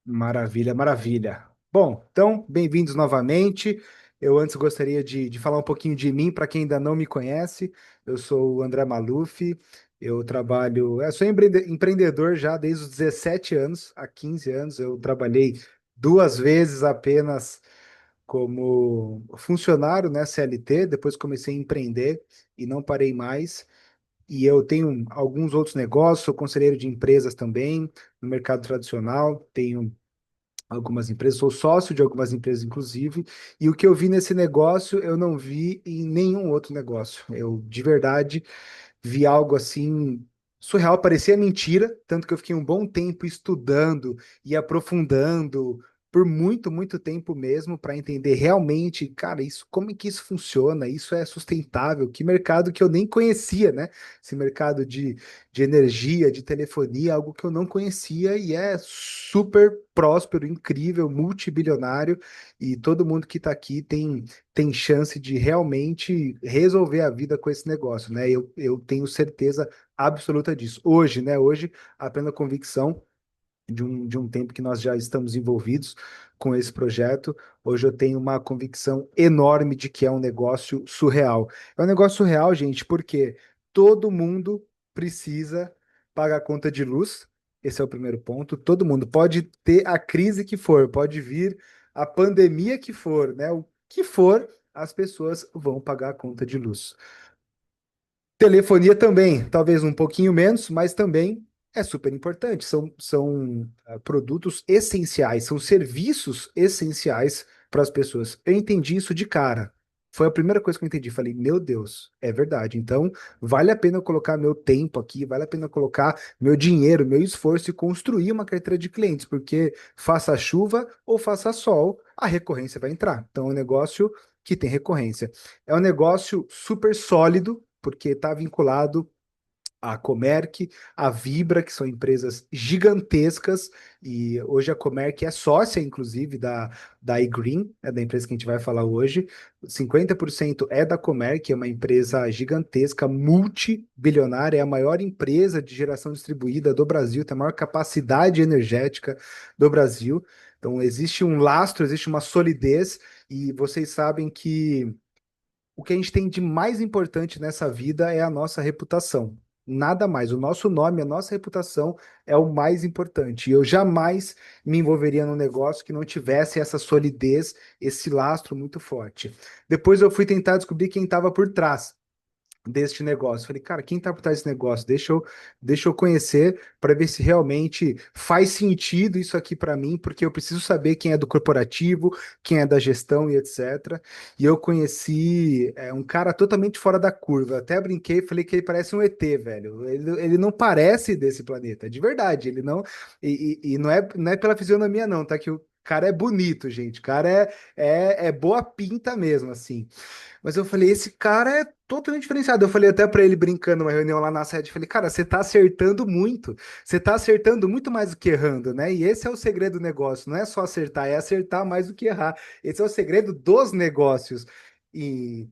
Maravilha, maravilha. Bom, então, bem-vindos novamente. Eu antes gostaria de falar um pouquinho de mim, para quem ainda não me conhece. Eu sou o André Maluf, eu trabalho, sou empreendedor já desde os 17 anos, há 15 anos. Eu trabalhei duas vezes apenas como funcionário, né, CLT, depois comecei a empreender e não parei mais. E eu tenho alguns outros negócios, sou conselheiro de empresas também, no mercado tradicional, tenho algumas empresas, sou sócio de algumas empresas, inclusive, e o que eu vi nesse negócio eu não vi em nenhum outro negócio. Eu, de verdade, vi algo assim surreal, parecia mentira, tanto que eu fiquei um bom tempo estudando e aprofundando por muito, muito tempo mesmo para entender realmente, cara, isso, como é que isso funciona? Isso é sustentável? Que mercado que eu nem conhecia, né? Esse mercado de energia, de telefonia, algo que eu não conhecia e é super próspero, incrível, multibilionário e todo mundo que está aqui tem chance de realmente resolver a vida com esse negócio, né? Eu tenho certeza absoluta disso. Hoje, né? Hoje, a plena convicção de um tempo que nós já estamos envolvidos com esse projeto, hoje eu tenho uma convicção enorme de que é um negócio surreal. É um negócio surreal, gente, porque todo mundo precisa pagar a conta de luz. Esse é o primeiro ponto. Todo mundo pode ter a crise que for, pode vir a pandemia que for, né? O que for, as pessoas vão pagar a conta de luz. Telefonia também, talvez um pouquinho menos, mas também é super importante. São produtos essenciais, são serviços essenciais para as pessoas. Eu entendi isso de cara. Foi a primeira coisa que eu entendi. Falei, meu Deus, é verdade. Então, vale a pena eu colocar meu tempo aqui, vale a pena eu colocar meu dinheiro, meu esforço e construir uma carteira de clientes, porque faça chuva ou faça sol, a recorrência vai entrar. Então, é um negócio que tem recorrência. É um negócio super sólido, porque está vinculado à Comerc, à Vibra, que são empresas gigantescas, e hoje a Comerc é sócia, inclusive, da iGreen, da empresa que a gente vai falar hoje. 50% é da Comerc, é uma empresa gigantesca, multibilionária, é a maior empresa de geração distribuída do Brasil, tem a maior capacidade energética do Brasil. Então, existe um lastro, existe uma solidez, e vocês sabem que o que a gente tem de mais importante nessa vida é a nossa reputação. Nada mais. O nosso nome, a nossa reputação é o mais importante. E eu jamais me envolveria num negócio que não tivesse essa solidez, esse lastro muito forte. Depois eu fui tentar descobrir quem estava por trás deste negócio. Falei, cara, quem tá por trás desse negócio? Deixa eu conhecer para ver se realmente faz sentido isso aqui para mim, porque eu preciso saber quem é do corporativo, quem é da gestão e etc. E eu conheci um cara totalmente fora da curva. Até brinquei, falei que ele parece um ET, velho. Ele não parece desse planeta, de verdade. Ele não. E não é pela fisionomia, não, tá? Que o cara é bonito, gente. O cara é boa pinta mesmo, assim. Mas eu falei, esse cara é totalmente diferenciado. Eu falei até pra ele brincando numa reunião lá na sede, falei, cara, você tá acertando muito. Você tá acertando muito mais do que errando, né? E esse é o segredo do negócio. Não é só acertar, é acertar mais do que errar. Esse é o segredo dos negócios. E,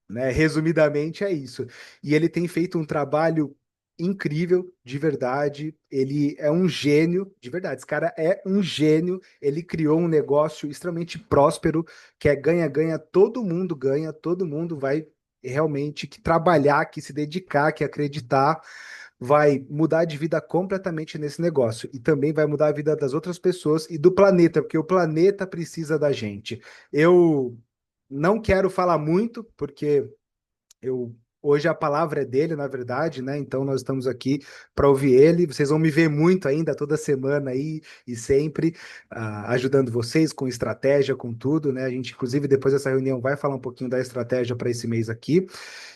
né, resumidamente é isso. E ele tem feito um trabalho incrível, de verdade. Ele é um gênio, de verdade. Esse cara é um gênio. Ele criou um negócio extremamente próspero, que é ganha-ganha, todo mundo vai realmente que trabalhar, que se dedicar, que acreditar, vai mudar de vida completamente nesse negócio e também vai mudar a vida das outras pessoas e do planeta, porque o planeta precisa da gente. Eu não quero falar muito, porque eu hoje a palavra é dele, na verdade, né? Então nós estamos aqui para ouvir ele. Vocês vão me ver muito ainda toda semana aí e sempre ajudando vocês com estratégia, com tudo, né? A gente, inclusive, depois dessa reunião vai falar um pouquinho da estratégia para esse mês aqui.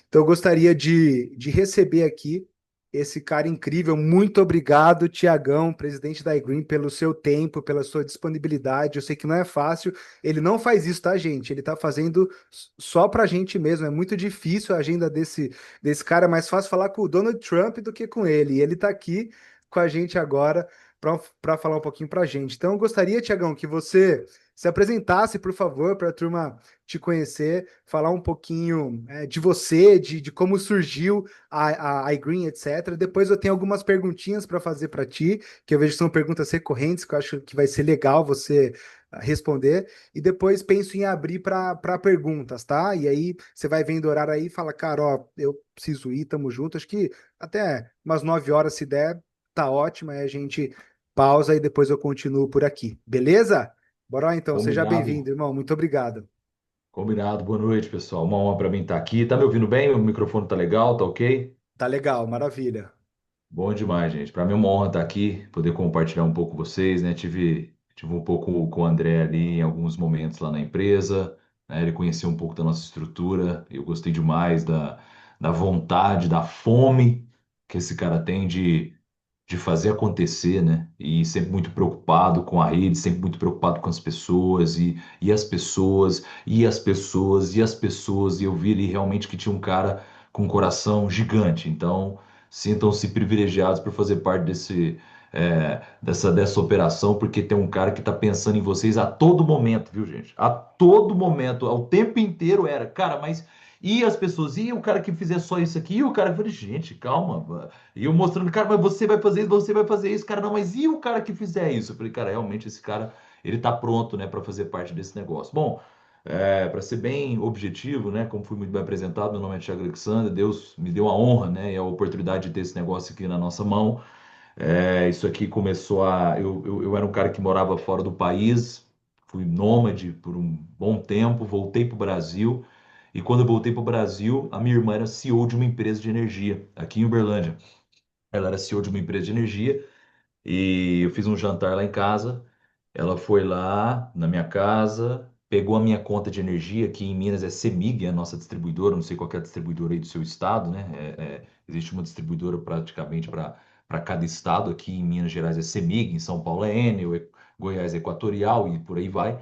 Então, eu gostaria de receber aqui esse cara incrível. Muito obrigado, Tiagão, presidente da iGreen, pelo seu tempo, pela sua disponibilidade. Eu sei que não é fácil. Ele não faz isso, tá, gente? Ele tá fazendo só pra gente mesmo. É muito difícil a agenda desse cara. É mais fácil falar com o Donald Trump do que com ele. E ele tá aqui com a gente agora para falar um pouquinho para a gente. Então, eu gostaria, Tiagão, que você se apresentasse, por favor, para a turma te conhecer, falar um pouquinho de você, de como surgiu a iGreen, etc. Depois eu tenho algumas perguntinhas para fazer para ti, que eu vejo que são perguntas recorrentes, que eu acho que vai ser legal você responder. E depois penso em abrir para perguntas, tá? E aí você vai vendo o horário aí e fala, cara, ó, eu preciso ir, tamo junto. Acho que até umas 9 horas, se der, tá ótimo. Aí a gente pausa e depois eu continuo por aqui. Beleza? Bora lá então. Seja bem-vindo, Combinado. irmão. Muito obrigado. Combinado. Boa noite, pessoal. Uma honra para mim estar aqui. Tá me ouvindo bem? O microfone tá legal? Tá ok? Tá legal, maravilha. Bom demais, gente. Para mim é uma honra estar aqui, poder compartilhar um pouco com vocês, né? Tive um pouco com o André ali em alguns momentos lá na empresa, né? Ele conheceu um pouco da nossa estrutura. Eu gostei demais da vontade, da fome que esse cara tem de fazer acontecer, né? E sempre muito preocupado com a rede, sempre muito preocupado com as pessoas e as pessoas e as pessoas e as pessoas. E eu vi ali realmente que tinha um cara com um coração gigante. Então, sintam-se privilegiados por fazer parte dessa operação, porque tem um cara que está pensando em vocês a todo momento, viu, gente? A todo momento, ao tempo inteiro era, cara, mas. E as pessoas, e o cara que fizer só isso aqui, e o cara, eu falei, gente, calma, e eu mostrando, cara, mas você vai fazer isso, você vai fazer isso, cara, não, mas e o cara que fizer isso? Eu falei, cara, realmente esse cara, ele tá pronto, né, para fazer parte desse negócio. Bom, para ser bem objetivo, né, como fui muito bem apresentado, meu nome é Thiago Alexandre, Deus me deu a honra, né, e a oportunidade de ter esse negócio aqui na nossa mão. Isso aqui começou a. Eu era um cara que morava fora do país, fui nômade por um bom tempo, voltei para o Brasil. E quando eu voltei para o Brasil, a minha irmã era CEO de uma empresa de energia aqui em Uberlândia. Ela era CEO de uma empresa de energia e eu fiz um jantar lá em casa. Ela foi lá na minha casa, pegou a minha conta de energia, que em Minas é CEMIG, é a nossa distribuidora, não sei qual que é a distribuidora aí do seu estado, né? Existe uma distribuidora praticamente para cada estado. Aqui em Minas Gerais é CEMIG, em São Paulo é Enel, Goiás é Equatorial e por aí vai.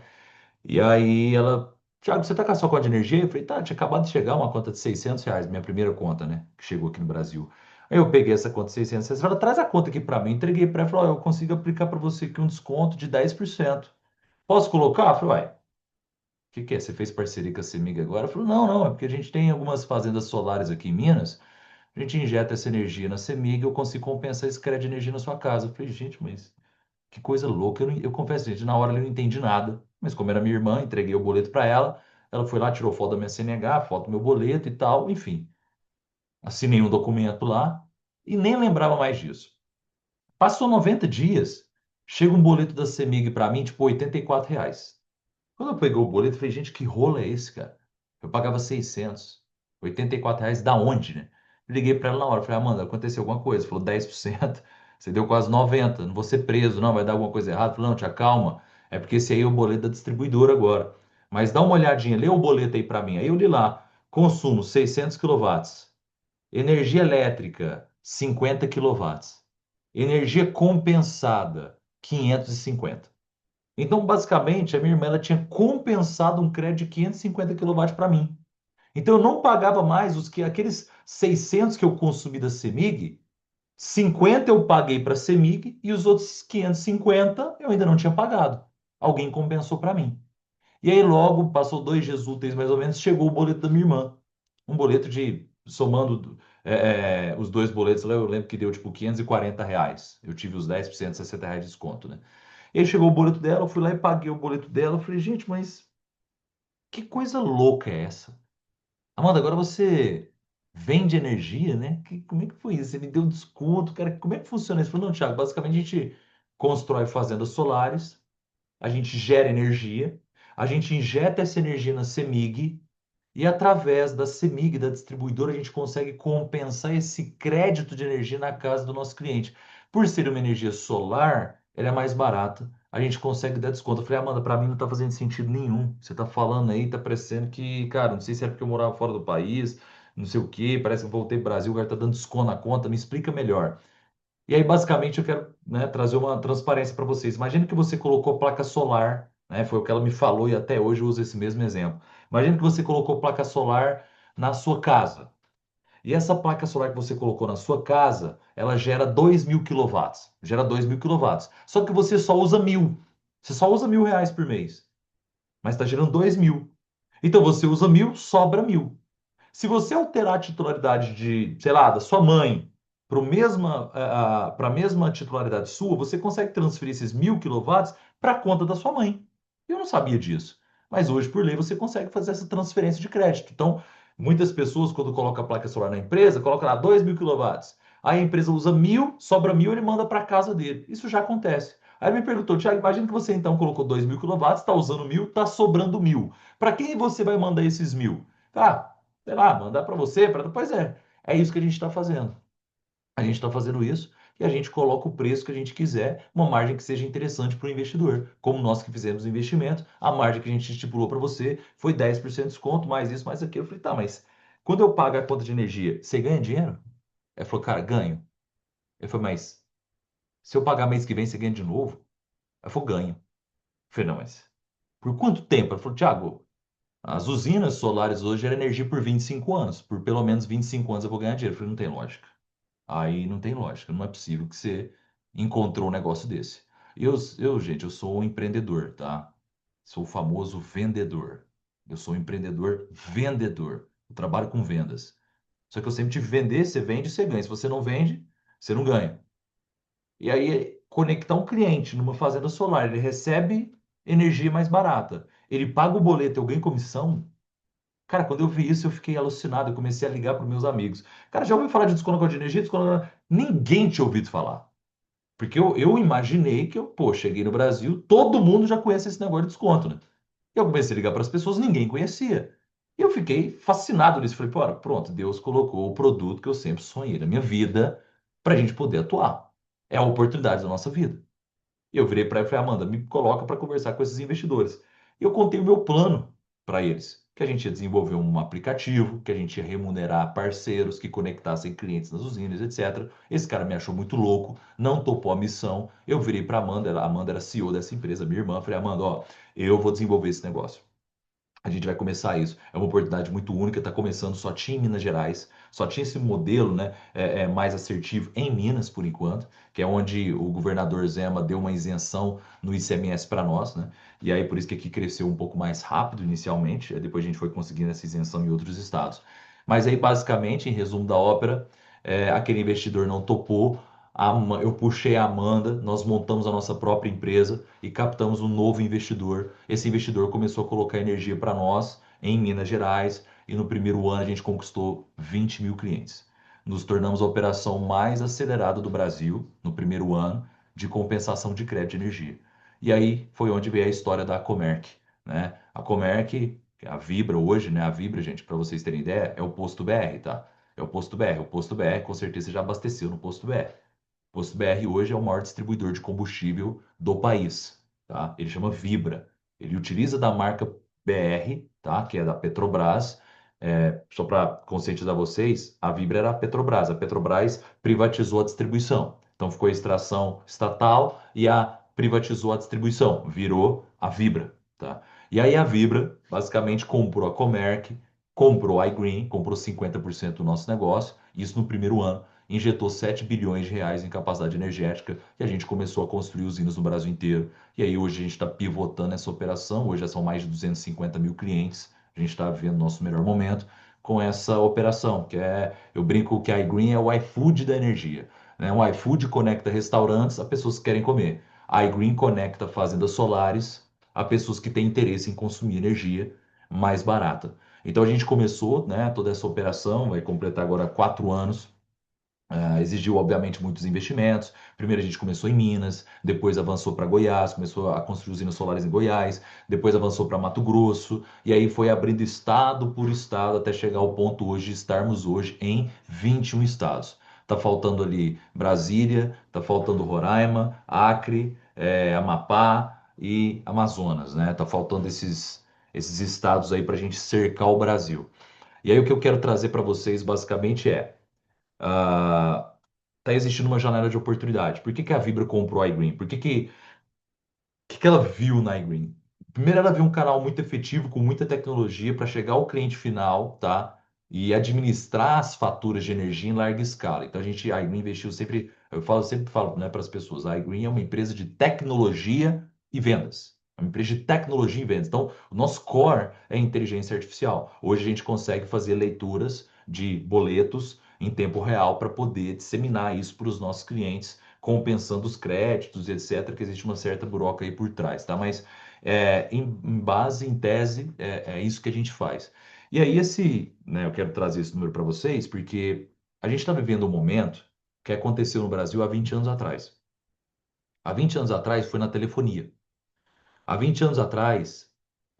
E aí ela, Thiago, você tá com a sua conta de energia? Eu falei, tá, tinha acabado de chegar uma conta de R$ 600, minha primeira conta, né? Que chegou aqui no Brasil. Aí eu peguei essa conta de R$ 600, ela traz a conta aqui para mim, entreguei para ela, falou, ó, eu consigo aplicar para você aqui um desconto de 10%. Posso colocar? Eu falei, uai, o que que é? Você fez parceria com a Cemig agora? Ela falou, não, não, é porque a gente tem algumas fazendas solares aqui em Minas, a gente injeta essa energia na Cemig, eu consigo compensar esse crédito de energia na sua casa. Eu falei, gente, mas que coisa louca. Eu confesso, gente, na hora eu não entendi nada. Mas como era minha irmã, entreguei o boleto para ela. Ela foi lá, tirou foto da minha CNH, foto do meu boleto e tal. Enfim, assinei um documento lá e nem lembrava mais disso. Passou 90 dias, chega um boleto da CEMIG para mim, tipo R$ 84. Quando eu peguei o boleto, eu falei, gente, que rolo é esse, cara? Eu pagava 600. R$ 84 da onde, né? Liguei para ela na hora, falei, Amanda, aconteceu alguma coisa? Falou 10%. Você deu quase 90, não vou ser preso, não, vai dar alguma coisa errada. Falei, não, tia, calma. É porque esse aí é o boleto da distribuidora agora. Mas dá uma olhadinha, lê o boleto aí para mim. Aí eu li lá, consumo 600 quilowatts, energia elétrica 50 quilowatts, energia compensada 550. Então, basicamente, a minha irmã ela tinha compensado um crédito de 550 quilowatts para mim. Então, eu não pagava mais aqueles 600 que eu consumi da CEMIG, 50 eu paguei para a CEMIG e os outros 550 eu ainda não tinha pagado. Alguém compensou para mim. E aí, logo, passou 2 dias úteis mais ou menos, chegou o boleto da minha irmã. Um boleto de, somando os dois boletos lá, eu lembro que deu tipo R$ 540. Eu tive os 10%, R$ 60 de desconto, né? E aí chegou o boleto dela, eu fui lá e paguei o boleto dela. Eu falei, gente, mas que coisa louca é essa? Amanda, agora você vende energia, né? Como é que foi isso? Você me deu desconto, cara. Como é que funciona isso? Eu falei, não, Thiago, basicamente a gente constrói fazendas solares, a gente gera energia, a gente injeta essa energia na CEMIG e através da CEMIG, da distribuidora, a gente consegue compensar esse crédito de energia na casa do nosso cliente. Por ser uma energia solar, ela é mais barata, a gente consegue dar desconto. Eu falei, Amanda, para mim não está fazendo sentido nenhum. Você está falando aí, está parecendo que, cara, não sei se é porque eu morava fora do país, não sei o quê, parece que eu voltei para o Brasil, o cara está dando desconto na conta, me explica melhor. E aí, basicamente, eu quero, né, trazer uma transparência para vocês. Imagina que você colocou placa solar, né? Foi o que ela me falou e até hoje eu uso esse mesmo exemplo. Imagina que você colocou placa solar na sua casa. E essa placa solar que você colocou na sua casa, ela gera 2.000 kW. Gera 2.000 kW. Só que você só usa 1.000. Você só usa R$ 1.000 por mês. Mas está gerando 2.000. Então você usa 1.000, sobra 1.000. Se você alterar a titularidade de, sei lá, da sua mãe para a mesma titularidade sua, você consegue transferir esses 1.000 kW para a conta da sua mãe. Eu não sabia disso. Mas hoje, por lei, você consegue fazer essa transferência de crédito. Então, muitas pessoas, quando colocam a placa solar na empresa, colocam lá 2.000 kW. Aí a empresa usa 1.000, sobra 1.000, ele manda para casa dele. Isso já acontece. Aí ele me perguntou, Thiago, imagina que você então colocou 2.000 kW, está usando 1.000, está sobrando 1.000. Para quem você vai mandar esses 1.000? Ah, sei lá, mandar para você, para. Pois é isso que a gente está fazendo. A gente está fazendo isso e a gente coloca o preço que a gente quiser, uma margem que seja interessante para o investidor. Como nós que fizemos o investimento, a margem que a gente estipulou para você foi 10% de desconto, mais isso, mais aquilo. Eu falei, tá, mas quando eu pago a conta de energia, você ganha dinheiro? Ele falou, cara, ganho. Ele falou, mas se eu pagar mês que vem, você ganha de novo? Eu falei, ganho. Eu falei, não, mas por quanto tempo? Ele falou, Thiago, as usinas solares hoje geram energia por 25 anos. Por pelo menos 25 anos eu vou ganhar dinheiro. Eu falei, não tem lógica. Aí não tem lógica. Não é possível que você encontrou um negócio desse. Gente, eu sou um empreendedor, tá? Sou o famoso vendedor. Eu sou um empreendedor vendedor. Eu trabalho com vendas. Só que eu sempre tive que vender, você vende, você ganha. Se você não vende, você não ganha. E aí, conectar um cliente numa fazenda solar, ele recebe energia mais barata. Ele paga o boleto, eu ganho comissão. Cara, quando eu vi isso, eu fiquei alucinado. Eu comecei a ligar para meus amigos. Cara, já ouviu falar de desconto de energia? Ninguém tinha ouvido falar. Porque eu imaginei que pô, cheguei no Brasil, todo mundo já conhece esse negócio de desconto, né? E eu comecei a ligar para as pessoas, ninguém conhecia. E eu fiquei fascinado nisso. Falei, pô, pronto, Deus colocou o produto que eu sempre sonhei na minha vida para a gente poder atuar. É a oportunidade da nossa vida. E eu virei para ela e falei, Amanda, me coloca para conversar com esses investidores. E eu contei o meu plano para eles, que a gente ia desenvolver um aplicativo, que a gente ia remunerar parceiros que conectassem clientes nas usinas, etc. Esse cara me achou muito louco, não topou a missão. Eu virei para a Amanda era CEO dessa empresa, minha irmã, falei, Amanda, ó, eu vou desenvolver esse negócio. A gente vai começar isso. É uma oportunidade muito única, está começando, só tinha em Minas Gerais, só tinha esse modelo, né, mais assertivo em Minas, por enquanto, que é onde o governador Zema deu uma isenção no ICMS para nós, né? E aí por isso que aqui cresceu um pouco mais rápido inicialmente, depois a gente foi conseguindo essa isenção em outros estados. Mas aí, basicamente, em resumo da ópera, aquele investidor não topou, eu puxei a Amanda, nós montamos a nossa própria empresa e captamos um novo investidor. Esse investidor começou a colocar energia para nós em Minas Gerais e no primeiro ano a gente conquistou 20 mil clientes. Nos tornamos a operação mais acelerada do Brasil no primeiro ano de compensação de crédito de energia. E aí foi onde veio a história da Comerc, né? A Comerc, a Vibra hoje, né? A Vibra, gente, para vocês terem ideia, é o posto BR, tá? É o posto BR. O posto BR, com certeza, você já abasteceu no posto BR. O posto BR hoje é o maior distribuidor de combustível do país, tá? Ele chama Vibra. Ele utiliza da marca BR, tá? Que é da Petrobras. Só para conscientizar vocês, a Vibra era a Petrobras. A Petrobras privatizou a distribuição. Então ficou a extração estatal e a privatizou a distribuição. Virou a Vibra, tá? E aí a Vibra basicamente comprou a Comerc, comprou a iGreen, comprou 50% do nosso negócio, isso no primeiro ano injetou 7 bilhões de reais em capacidade energética e a gente começou a construir usinas no Brasil inteiro. E aí hoje a gente está pivotando essa operação, hoje já são mais de 250 mil clientes, a gente está vendo nosso melhor momento com essa operação, eu brinco que a iGreen é o iFood da energia. Né? O iFood conecta restaurantes a pessoas que querem comer. A iGreen conecta fazendas solares a pessoas que têm interesse em consumir energia mais barata. Então a gente começou, né, toda essa operação, vai completar agora 4 anos. Exigiu, obviamente, muitos investimentos. Primeiro a gente começou em Minas, depois avançou para Goiás, começou a construir usinas solares em Goiás, depois avançou para Mato Grosso, e aí foi abrindo estado por estado até chegar ao ponto hoje de estarmos hoje em 21 estados. Tá faltando ali Brasília, tá faltando Roraima, Acre, Amapá e Amazonas, né? Tá faltando esses estados aí para a gente cercar o Brasil. E aí o que eu quero trazer para vocês basicamente está existindo uma janela de oportunidade. Por que que a Vibra comprou a iGreen? Que ela viu na iGreen? Primeiro, ela viu um canal muito efetivo, com muita tecnologia para chegar ao cliente final, tá? e administrar as faturas de energia em larga escala. Então a iGreen investiu sempre, sempre falo, né, para as pessoas, a iGreen é uma empresa de tecnologia e vendas. É uma empresa de tecnologia e vendas. Então, o nosso core é inteligência artificial. Hoje a gente consegue fazer leituras de boletos em tempo real para poder disseminar isso para os nossos clientes, compensando os créditos, etc., que existe uma certa burocracia aí por trás, tá? Mas em base, em tese, é isso que a gente faz. E aí, né, eu quero trazer esse número para vocês, porque a gente está vivendo um momento que aconteceu no Brasil há 20 anos atrás. Há 20 anos atrás foi na telefonia. Há 20 anos atrás,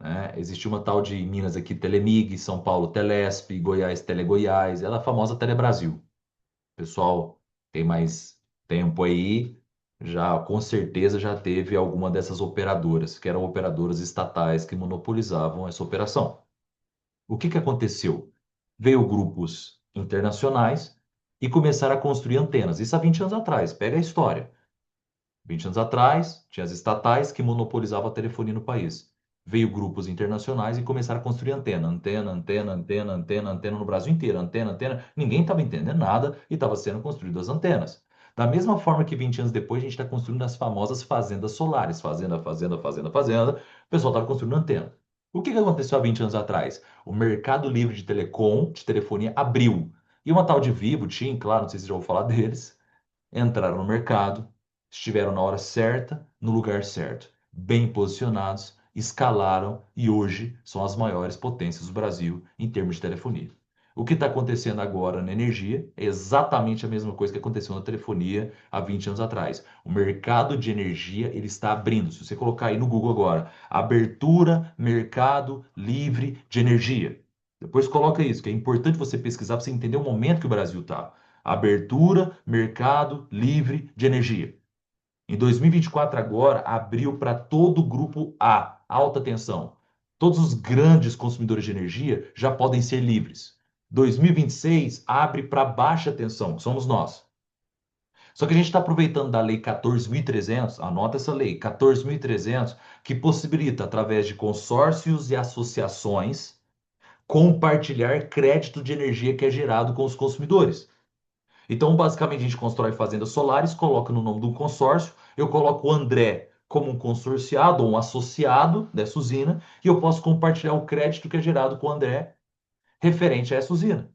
né, existia uma tal de Minas aqui, Telemig, São Paulo, Telesp, Goiás, Telegoiás, ela é a famosa Telebrasil. O pessoal tem mais tempo aí, já com certeza já teve alguma dessas operadoras, que eram operadoras estatais que monopolizavam essa operação. O que que aconteceu? Veio grupos internacionais e começaram a construir antenas. Isso há 20 anos atrás. Pega a história. 20 anos atrás, tinha as estatais que monopolizavam a telefonia no país. Veio grupos internacionais e começaram a construir antena, antena, antena, antena, antena, antena no Brasil inteiro, antena, antena. Ninguém estava entendendo nada e estava sendo construídas as antenas. Da mesma forma que 20 anos depois a gente está construindo as famosas fazendas solares, fazenda, fazenda, fazenda, fazenda, o pessoal estava construindo antena. O que que aconteceu há 20 anos atrás? O mercado livre de telecom, de telefonia, abriu. E uma tal de Vivo, TIM, claro, não sei se vocês já ouviram falar deles, entraram no mercado, estiveram na hora certa, no lugar certo, bem posicionados, escalaram e hoje são as maiores potências do Brasil em termos de telefonia. O que está acontecendo agora na energia é exatamente a mesma coisa que aconteceu na telefonia há 20 anos atrás. O mercado de energia ele está abrindo. Se você colocar aí no Google agora, abertura mercado livre de energia. Depois coloca isso, que é importante você pesquisar para você entender o momento que o Brasil está. Abertura, mercado livre de energia. Em 2024, agora, abriu para todo o grupo A, alta tensão. Todos os grandes consumidores de energia já podem ser livres. 2026 abre para baixa tensão, que somos nós. Só que a gente está aproveitando da Lei 14.300, anota essa lei, 14.300, que possibilita, através de consórcios e associações, compartilhar crédito de energia que é gerado com os consumidores. Então, basicamente, a gente constrói fazendas solares, coloca no nome de um consórcio, eu coloco o André como um consorciado ou um associado dessa usina, e eu posso compartilhar o crédito que é gerado com o André referente a essa usina.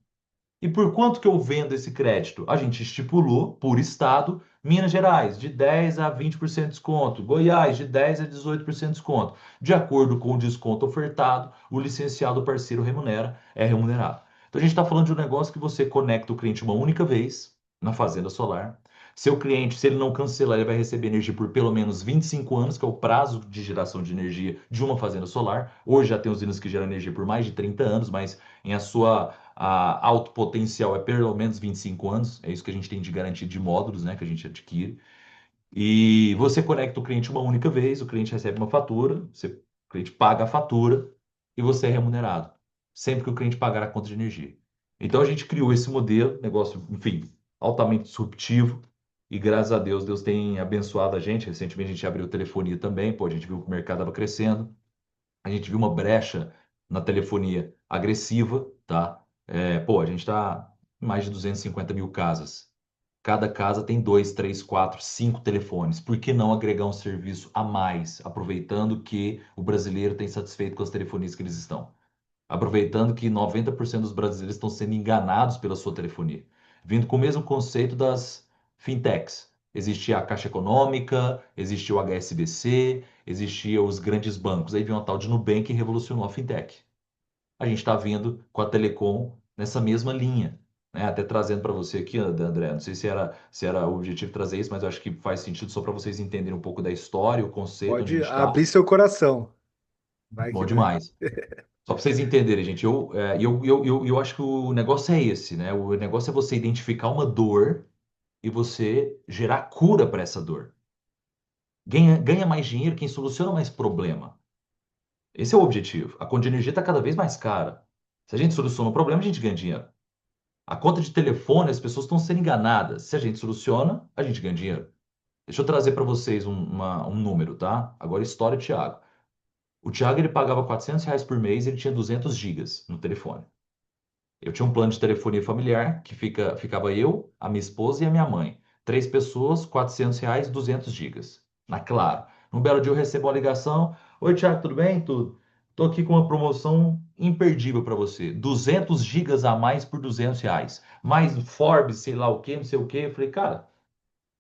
E por quanto que eu vendo esse crédito? A gente estipulou por estado, Minas Gerais, de 10 a 20% de desconto, Goiás, de 10 a 18% de desconto. De acordo com o desconto ofertado, o licenciado parceiro é remunerado. Então a gente está falando de um negócio que você conecta o cliente uma única vez na fazenda solar. Seu cliente, se ele não cancelar, ele vai receber energia por pelo menos 25 anos, que é o prazo de geração de energia de uma fazenda solar. Hoje já tem usinas que geram energia por mais de 30 anos, mas em a sua alto potencial é pelo menos 25 anos, é isso que a gente tem de garantia de módulos, né, que a gente adquire. E você conecta o cliente uma única vez, o cliente recebe uma fatura, o cliente paga a fatura e você é remunerado, sempre que o cliente pagar a conta de energia. Então a gente criou esse modelo, negócio, enfim, altamente disruptivo, e graças a Deus, Deus tem abençoado a gente. Recentemente a gente abriu telefonia também, pô, a gente viu que o mercado estava crescendo, a gente viu uma brecha na telefonia agressiva, tá? Pô, a gente está em mais de 250 mil casas. Cada casa tem dois, três, quatro, cinco telefones. Por que não agregar um serviço a mais, aproveitando que o brasileiro tem satisfeito com as telefonias que eles estão? Aproveitando que 90% dos brasileiros estão sendo enganados pela sua telefonia. Vindo com o mesmo conceito das fintechs. Existia a Caixa Econômica, existia o HSBC, existia os grandes bancos. Aí veio uma tal de Nubank que revolucionou a fintech. A gente está vindo com a Telecom nessa mesma linha. Né? Até trazendo para você aqui, André, não sei se era o objetivo trazer isso, mas eu acho que faz sentido só para vocês entenderem um pouco da história, o conceito onde a Pode gente está. abrir seu coração. Vai que Bom vai. demais. Só para vocês entenderem, gente, eu acho que o negócio é esse, né? O negócio é você identificar uma dor e você gerar cura para essa dor. Ganha mais dinheiro quem soluciona mais problema. Esse é o objetivo. A conta de energia está cada vez mais cara. Se a gente soluciona o problema, a gente ganha dinheiro. A conta de telefone, as pessoas estão sendo enganadas. Se a gente soluciona, a gente ganha dinheiro. Deixa eu trazer para vocês um número, tá? Agora, história, Thiago. O Thiago, ele pagava R$ 400 por mês e ele tinha 200 gigas no telefone. Eu tinha um plano de telefonia familiar que ficava eu, a minha esposa e a minha mãe. Três pessoas, R$ 400, 200 gigas. Na Claro. Um belo dia eu recebo uma ligação. Oi, Thiago, tudo bem? Tudo. Tô aqui com uma promoção imperdível para você. 200 gigas a mais por R$ 200. Mais Forbes, sei lá o quê, não sei o quê. Eu falei, cara,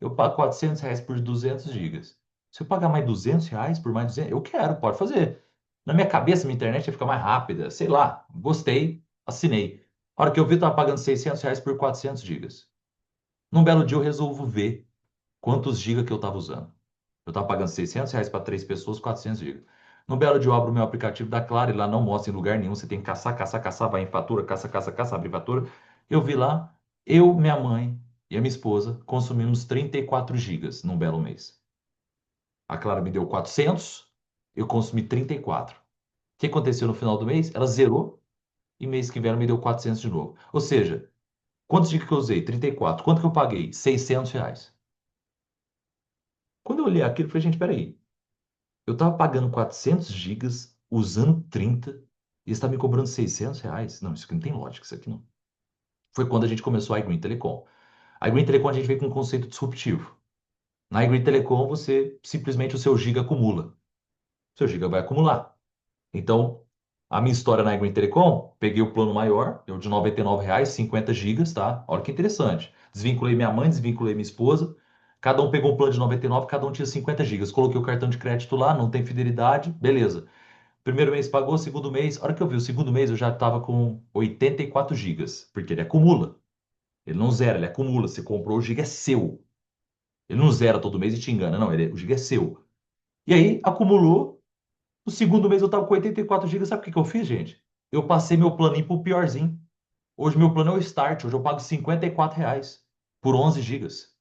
eu pago R$ 400 por 200 gigas. Se eu pagar mais R$ 200 por mais 200, eu quero, pode fazer. Na minha cabeça, minha internet ia ficar mais rápida. Sei lá, gostei, assinei. A hora que eu vi, eu tava pagando R$ 600 por 400 gigas. Num belo dia, eu resolvo ver quantos gigas que eu tava usando. Eu tava pagando R$ 600 para três pessoas, 400 gigas. Num belo dia, eu abro o meu aplicativo da Claro e lá não mostra em lugar nenhum. Você tem que caçar, caçar, caçar, vai em fatura, caça, caça, caça, abre fatura. Eu vi lá, eu, minha mãe e a minha esposa consumimos 34 gigas num belo mês. A Claro me deu 400, eu consumi 34. O que aconteceu no final do mês? Ela zerou e mês que vem ela me deu 400 de novo. Ou seja, quantos gigas que eu usei? 34. Quanto que eu paguei? R$ 600. Quando eu olhei aquilo, eu falei, gente, peraí. Eu tava pagando 400 gigas, usando 30, e está me cobrando R$ 600? Não, isso aqui não tem lógica, isso aqui não. Foi quando a gente começou a iGreen Telecom. A iGreen Telecom a gente veio com um conceito disruptivo. Na iGreen Telecom, você simplesmente o seu giga acumula. O seu giga vai acumular. Então, a minha história na Green Telecom, peguei o plano maior, eu de R$ 99, 50 gigas, tá? Olha que interessante. Desvinculei minha mãe, desvinculei minha esposa. Cada um pegou um plano de 99, cada um tinha 50 gigas. Coloquei o cartão de crédito lá, não tem fidelidade, beleza. Primeiro mês pagou, segundo mês. A hora que eu vi o segundo mês, eu já estava com 84 gigas, porque ele acumula. Ele não zera, ele acumula. Você comprou, o giga é seu. Ele não zera todo mês e te engana, não. O giga é seu. E aí, acumulou. No segundo mês eu tava com 84 gigas. Sabe o que que eu fiz, gente? Eu passei meu planinho pro piorzinho. Hoje meu plano é o Start. Hoje eu pago R$ 54 por 11 gigas.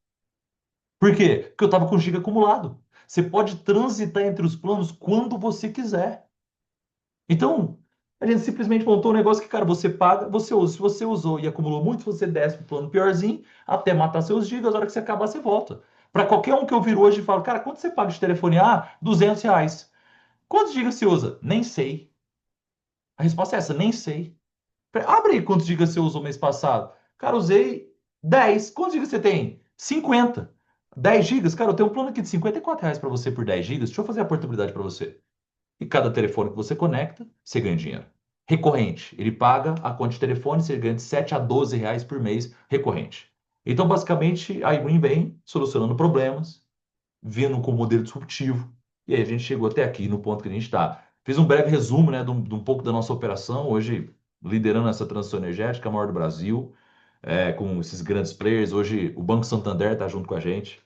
Por quê? Porque eu tava com giga acumulado. Você pode transitar entre os planos quando você quiser. Então, a gente simplesmente montou um negócio que, cara, você paga, você usa. Se você usou e acumulou muito, você desce pro plano piorzinho até matar seus gigas. A hora que você acabar, você volta. Para qualquer um que eu viro hoje e falo, cara, quanto você paga de telefone? Ah, R$ 200. Quantos gigas você usa? Nem sei. A resposta é essa, nem sei. Abre aí quantos gigas você usou mês passado. Cara, usei 10. Quantos gigas você tem? 50. 10 gigas? Cara, eu tenho um plano aqui de R$ 54 para você por 10 gigas. Deixa eu fazer a portabilidade para você. E cada telefone que você conecta, você ganha dinheiro. Recorrente. Ele paga a conta de telefone, você ganha de R$ 7 a R$ 12 por mês recorrente. Então, basicamente, a iGreen vem solucionando problemas, vindo com um modelo disruptivo. E aí a gente chegou até aqui, no ponto que a gente está. Fiz um breve resumo, né, de um pouco da nossa operação, hoje liderando essa transição energética, a maior do Brasil, com esses grandes players. Hoje o Banco Santander está junto com a gente,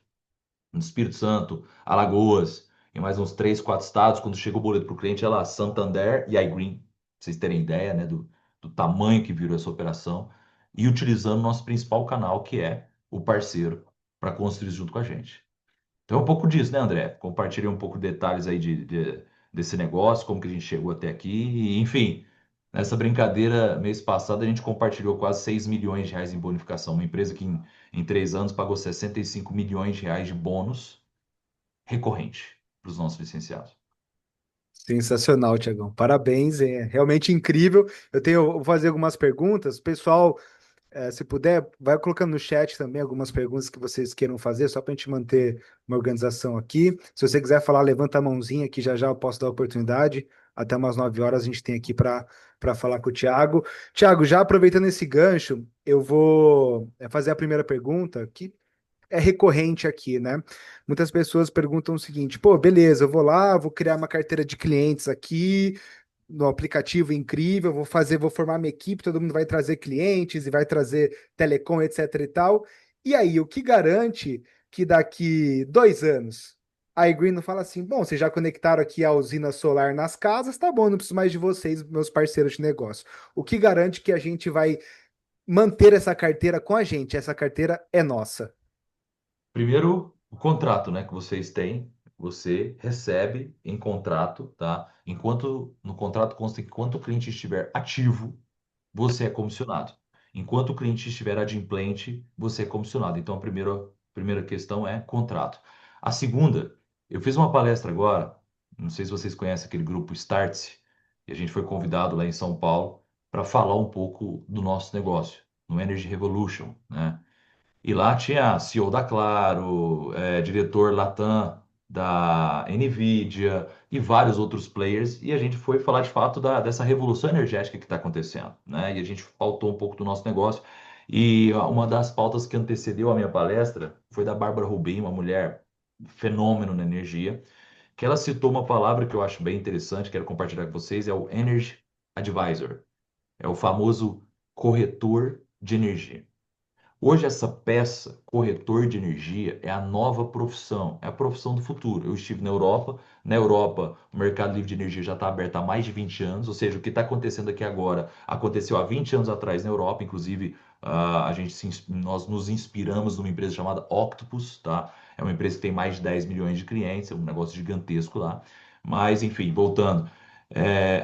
no Espírito Santo, Alagoas, em mais uns 3, 4 estados. Quando chega o boleto para o cliente, é lá, Santander e iGreen, pra vocês terem ideia, né, do tamanho que virou essa operação, e utilizando o nosso principal canal, que é o parceiro, para construir junto com a gente. Então é um pouco disso, né, André? Compartilhei um pouco de detalhes aí desse negócio, como que a gente chegou até aqui. E, enfim, nessa brincadeira, mês passado, a gente compartilhou quase R$ 6 milhões em bonificação. Uma empresa que em 3 anos pagou R$ 65 milhões de bônus recorrente para os nossos licenciados. Sensacional, Tiagão. Parabéns, é realmente incrível. Eu vou fazer algumas perguntas. Pessoal, se puder, vai colocando no chat também algumas perguntas que vocês queiram fazer, só para a gente manter uma organização aqui. Se você quiser falar, levanta a mãozinha que já já eu posso dar a oportunidade. Até umas 9 horas a gente tem aqui para falar com o Tiago. Tiago, já aproveitando esse gancho, eu vou fazer a primeira pergunta, que é recorrente aqui, né? Muitas pessoas perguntam o seguinte: pô, beleza, eu vou lá, vou criar uma carteira de clientes aqui no aplicativo incrível, vou formar minha equipe, todo mundo vai trazer clientes e vai trazer telecom, etc e tal. E aí, o que garante que daqui 2 anos a iGreen não fala assim: bom, vocês já conectaram aqui a usina solar nas casas, tá bom, não preciso mais de vocês, meus parceiros de negócio. O que garante que a gente vai manter essa carteira com a gente? Essa carteira é nossa. Primeiro, o contrato, né, que vocês têm, você recebe em contrato, tá? Enquanto no contrato consta que enquanto o cliente estiver ativo, você é comissionado. Enquanto o cliente estiver adimplente, você é comissionado. Então, a primeira questão é contrato. A segunda, eu fiz uma palestra agora, não sei se vocês conhecem aquele grupo Startse, e a gente foi convidado lá em São Paulo. para falar um pouco do nosso negócio, no Energy Revolution, né? E lá tinha CEO da Claro, diretor Latam da Nvidia e vários outros players. E a gente foi falar de fato dessa revolução energética que está acontecendo, né? E a gente pautou um pouco do nosso negócio. E uma das pautas que antecedeu a minha palestra foi da Bárbara Rubin, uma mulher fenômeno na energia, que ela citou uma palavra que eu acho bem interessante, quero compartilhar com vocês, é o Energy Advisor. É o famoso corretor de energia. Hoje, essa peça, corretor de energia, é a nova profissão, é a profissão do futuro. Eu estive na Europa. Na Europa, o mercado livre de energia já está aberto há mais de 20 anos, ou seja, o que está acontecendo aqui agora aconteceu há 20 anos atrás na Europa. Inclusive, nós nos inspiramos numa empresa chamada Octopus, tá? É uma empresa que tem mais de 10 milhões de clientes, é um negócio gigantesco lá. Mas, enfim, voltando.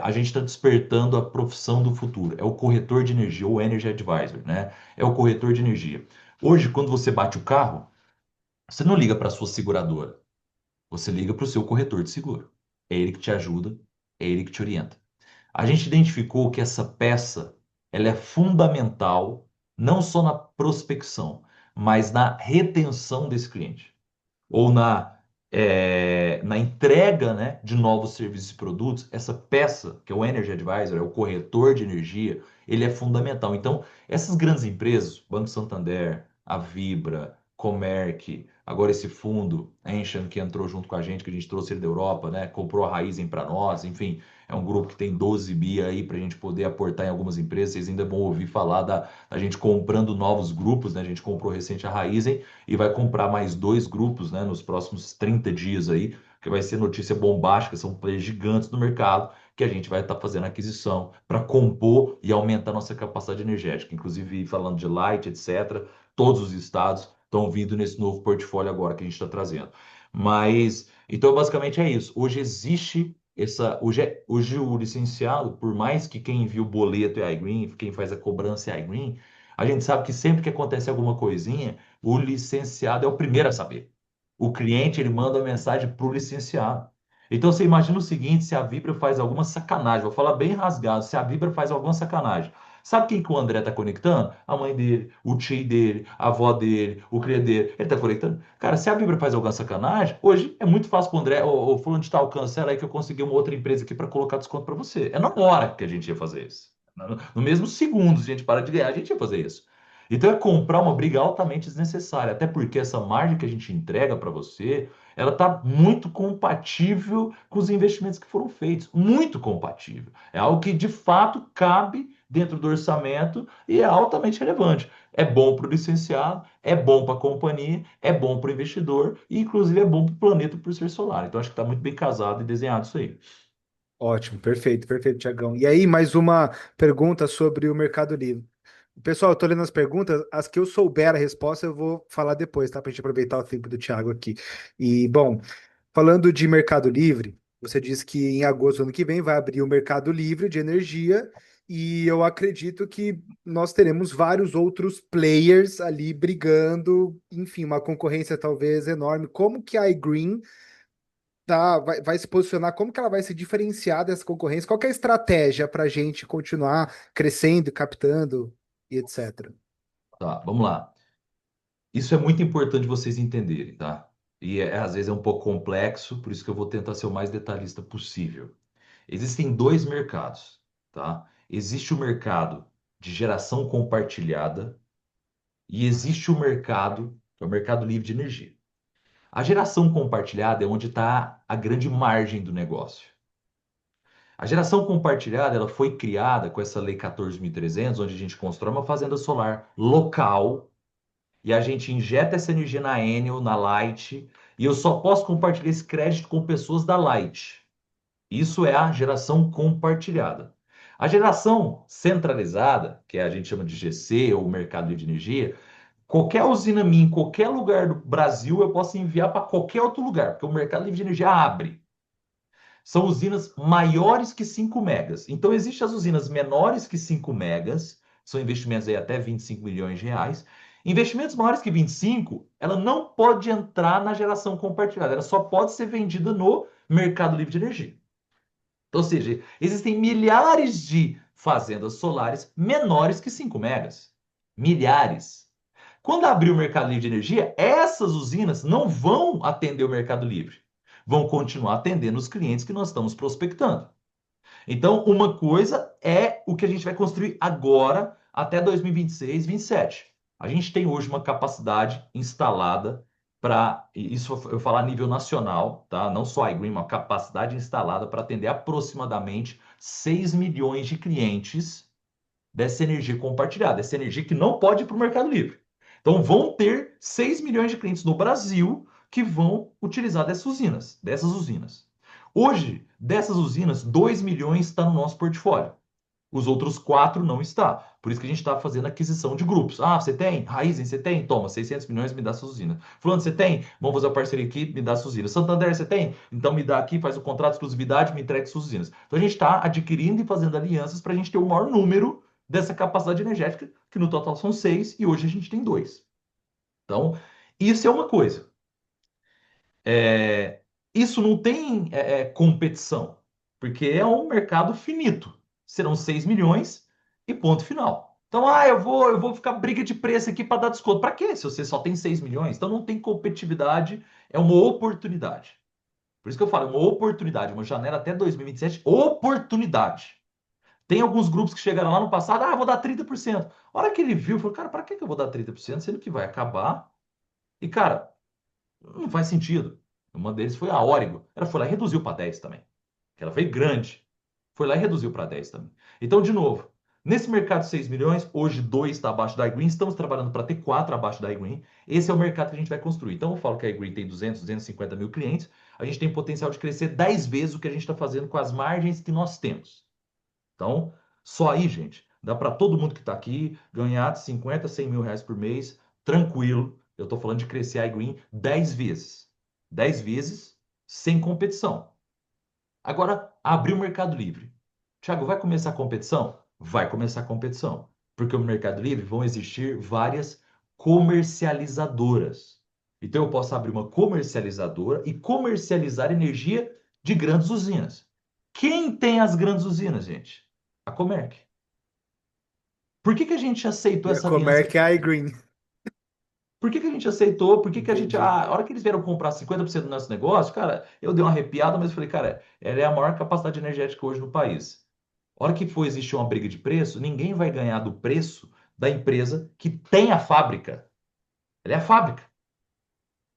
A gente está despertando a profissão do futuro. É o corretor de energia, ou Energy Advisor, né? É o corretor de energia. Hoje, quando você bate o carro, você não liga para a sua seguradora, você liga para o seu corretor de seguro. É ele que te ajuda, é ele que te orienta. A gente identificou que essa peça, ela é fundamental não só na prospecção, mas na retenção desse cliente ou na entrega, né, de novos serviços e produtos, essa peça, que é o Energy Advisor, é o corretor de energia, ele é fundamental. Então, essas grandes empresas, Banco Santander, a Vibra, Comerc, agora esse fundo, Encham, que entrou junto com a gente, que a gente trouxe ele da Europa, né, comprou a Raizen para nós, enfim, é um grupo que tem 12 bi aí para a gente poder aportar em algumas empresas. Vocês ainda vão ouvir falar da gente comprando novos grupos, né? A gente comprou recente a Raizen e vai comprar mais dois grupos, né, nos próximos 30 dias aí, que vai ser notícia bombástica, são players gigantes no mercado, que a gente vai estar fazendo aquisição para compor e aumentar nossa capacidade energética. Inclusive, falando de Light, etc., todos os estados estão vindo nesse novo portfólio agora que a gente está trazendo. Mas, então, basicamente é isso. Hoje existe hoje o licenciado, por mais que quem envia o boleto é a iGreen, quem faz a cobrança é a iGreen, a gente sabe que sempre que acontece alguma coisinha, o licenciado é o primeiro a saber. O cliente, ele manda a mensagem para o licenciado. Então, você imagina o seguinte, se a Vibra faz alguma sacanagem, vou falar bem rasgado, se a Vibra faz alguma sacanagem, sabe quem que o André está conectando? A mãe dele, o tio dele, a avó dele, o cria dele, ele está conectando? Cara, se a Vibra faz alguma sacanagem, hoje é muito fácil para o André, ô, fulano de tal, cancela aí que eu consegui uma outra empresa aqui para colocar desconto para você. É na hora que a gente ia fazer isso. No mesmo segundo, se a gente para de ganhar, a gente ia fazer isso. Então é comprar uma briga altamente desnecessária, até porque essa margem que a gente entrega para você, ela está muito compatível com os investimentos que foram feitos, muito compatível. É algo que de fato cabe dentro do orçamento e é altamente relevante. É bom para o licenciado, é bom para a companhia, é bom para o investidor e inclusive é bom para o planeta por ser solar. Então acho que está muito bem casado e desenhado isso aí. Ótimo, perfeito, perfeito, Tiagão. E aí, mais uma pergunta sobre o Mercado Livre. Pessoal, eu tô lendo as perguntas, as que eu souber a resposta eu vou falar depois, tá? Pra gente aproveitar o tempo do Thiago aqui. E, bom, falando de Mercado Livre, você disse que em agosto do ano que vem vai abrir o Mercado Livre de energia e eu acredito que nós teremos vários outros players ali brigando, enfim, uma concorrência talvez enorme. Como que a iGreen vai se posicionar? Como que ela vai se diferenciar dessa concorrência? Qual que é a estratégia para a gente continuar crescendo, captando e etc. Tá, vamos lá. Isso é muito importante vocês entenderem, tá? E às vezes é um pouco complexo, por isso que eu vou tentar ser o mais detalhista possível. Existem dois mercados, tá? Existe o mercado de geração compartilhada e existe o mercado, que é o mercado livre de energia. A geração compartilhada é onde está a grande margem do negócio. A geração compartilhada, ela foi criada com essa Lei 14.300, onde a gente constrói uma fazenda solar local e a gente injeta essa energia na Enel, na Light, e eu só posso compartilhar esse crédito com pessoas da Light. Isso é a geração compartilhada. A geração centralizada, que a gente chama de GC ou mercado de energia, qualquer usina minha, em qualquer lugar do Brasil, eu posso enviar para qualquer outro lugar, porque o mercado livre de energia abre. São usinas maiores que 5 megas. Então, existem as usinas menores que 5 megas, são investimentos aí até 25 milhões de reais. Investimentos maiores que 25, ela não pode entrar na geração compartilhada, ela só pode ser vendida no mercado livre de energia. Então, ou seja, existem milhares de fazendas solares menores que 5 megas. Milhares. Quando abrir o mercado livre de energia, essas usinas não vão atender o mercado livre. Vão continuar atendendo os clientes que nós estamos prospectando. Então, uma coisa é o que a gente vai construir agora até 2026, 27. A gente tem hoje uma capacidade instalada para, isso eu falar a nível nacional, tá? Não só a iGreen, uma capacidade instalada para atender aproximadamente 6 milhões de clientes dessa energia compartilhada, essa energia que não pode ir para o Mercado Livre. Então, vão ter 6 milhões de clientes no Brasil que vão utilizar dessas usinas. Hoje, dessas usinas, 2 milhões está no nosso portfólio. Os outros 4 não está. Por isso que a gente está fazendo aquisição de grupos. Ah, você tem? Raizen, você tem? Toma, 600 milhões, me dá sua usina. Fulano, você tem? Vamos fazer uma parceria aqui, me dá sua usina. Santander, você tem? Então me dá aqui, faz o contrato de exclusividade, me entrega suas usinas. Então a gente está adquirindo e fazendo alianças para a gente ter o maior número dessa capacidade energética, que no total são 6 e hoje a gente tem 2. Então, isso é uma coisa. É, isso não tem competição, porque é um mercado finito. Serão 6 milhões e ponto final. Então, eu vou ficar briga de preço aqui para dar desconto. Para quê? Se você só tem 6 milhões, então não tem competitividade, é uma oportunidade. Por isso que eu falo, é uma oportunidade, uma janela até 2027, oportunidade. Tem alguns grupos que chegaram lá no passado, vou dar 30%. A hora que ele viu, falou, cara, para que eu vou dar 30%, sendo que vai acabar? E, cara, não faz sentido. Uma deles foi a Origo. Ela foi lá e reduziu para 10 também. Que ela veio grande. Foi lá e reduziu para 10 também. Então, de novo, nesse mercado de 6 milhões, hoje 2 está abaixo da iGreen. Estamos trabalhando para ter 4 abaixo da iGreen. Esse é o mercado que a gente vai construir. Então, eu falo que a iGreen tem 200, 250 mil clientes. A gente tem potencial de crescer 10 vezes o que a gente está fazendo com as margens que nós temos. Então, só aí, gente, dá para todo mundo que está aqui ganhar de 50 a 100 mil reais por mês, tranquilo. Eu estou falando de crescer a iGreen 10 vezes. 10 vezes sem competição. Agora, abrir o Mercado Livre. Tiago, vai começar a competição? Vai começar a competição. Porque no Mercado Livre vão existir várias comercializadoras. Então, eu posso abrir uma comercializadora e comercializar energia de grandes usinas. Quem tem as grandes usinas, gente? A Comerc. Por que que a gente aceitou essa Como é aliança? que é a iGreen? Por que que a gente aceitou? Por que que a gente. Entendi. A hora que eles vieram comprar 50% do nosso negócio, cara, eu dei uma arrepiada, mas eu falei, cara, ela é a maior capacidade energética hoje no país. A hora que for existir uma briga de preço, ninguém vai ganhar do preço da empresa que tem a fábrica. Ela é a fábrica.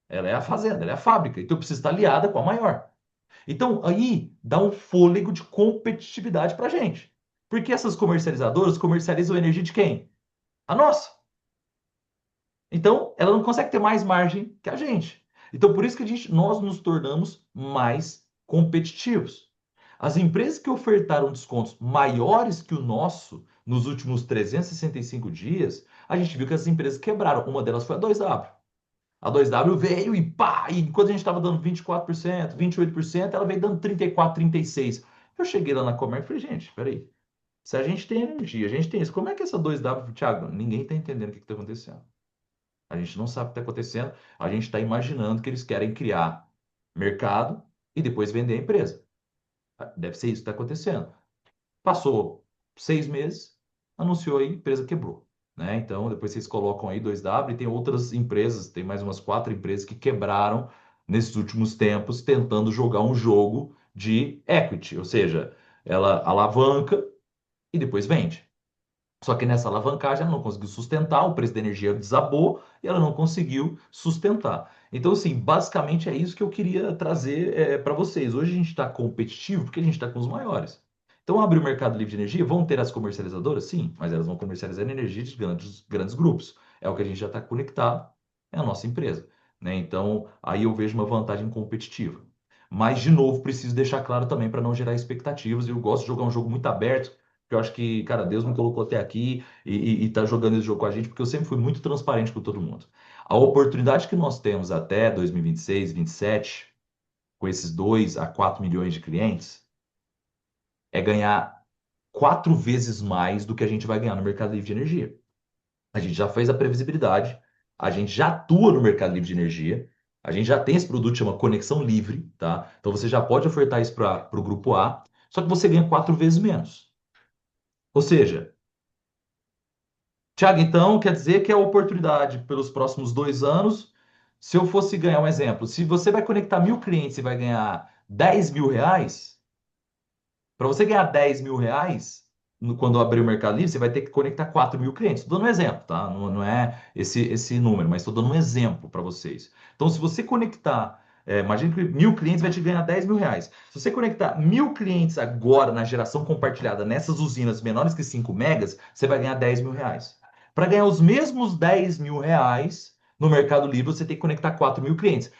Ela é a fazenda, ela é a fábrica. Então precisa estar aliada com a maior. Então aí dá um fôlego de competitividade para a gente. Porque essas comercializadoras comercializam a energia de quem? A nossa. Então, ela não consegue ter mais margem que a gente. Então, por isso que nós nos tornamos mais competitivos. As empresas que ofertaram descontos maiores que o nosso nos últimos 365 dias, a gente viu que as empresas quebraram. Uma delas foi a 2W. A 2W veio e pá, e enquanto a gente estava dando 24%, 28%, ela veio dando 34%, 36%. Eu cheguei lá na Comerc e falei, gente, peraí, se a gente tem energia, a gente tem isso, como é que essa 2W, Thiago, ninguém está entendendo o que está acontecendo. A gente não sabe o que está acontecendo. A gente está imaginando que eles querem criar mercado e depois vender a empresa. Deve ser isso que está acontecendo. Passou 6 meses, anunciou aí, a empresa quebrou. Né? Então, depois vocês colocam aí 2W e tem outras empresas, tem mais umas 4 empresas que quebraram nesses últimos tempos, tentando jogar um jogo de equity, ou seja, ela alavanca e depois vende. Só que nessa alavancagem ela não conseguiu sustentar, o preço da energia desabou e ela não conseguiu sustentar. Então, assim, basicamente é isso que eu queria trazer para vocês. Hoje a gente está competitivo porque a gente está com os maiores. Então, abrir o mercado livre de energia, vão ter as comercializadoras? Sim, mas elas vão comercializar energia de grandes grupos. É o que a gente já está conectado, é a nossa empresa. Né? Então, aí eu vejo uma vantagem competitiva. Mas, de novo, preciso deixar claro também para não gerar expectativas. Eu gosto de jogar um jogo muito aberto, porque eu acho que, cara, Deus me colocou até aqui e tá jogando esse jogo com a gente, porque eu sempre fui muito transparente com todo mundo. A oportunidade que nós temos até 2026, 27, com esses 2 a 4 milhões de clientes, é ganhar 4 vezes mais do que a gente vai ganhar no mercado livre de energia. A gente já fez a previsibilidade, a gente já atua no mercado livre de energia, a gente já tem esse produto que chama Conexão Livre, tá? Então você já pode ofertar isso para o grupo A, só que você ganha 4 vezes menos. Ou seja, Tiago, então quer dizer que é a oportunidade pelos próximos 2 anos. Se eu fosse ganhar um exemplo, se você vai conectar 1.000 clientes e vai ganhar R$ 10.000, para você ganhar R$ 10.000, quando abrir o Mercado Livre, você vai ter que conectar 4.000 clientes. Estou dando um exemplo, tá? Não é esse número, mas estou dando um exemplo para vocês. Então, se você conectar, imagina que 1.000 clientes vai te ganhar R$ 10.000. Se você conectar 1.000 clientes agora na geração compartilhada nessas usinas menores que 5 megas, você vai ganhar R$ 10.000. Para ganhar os mesmos R$ 10.000 no Mercado Livre, você tem que conectar 4.000 clientes.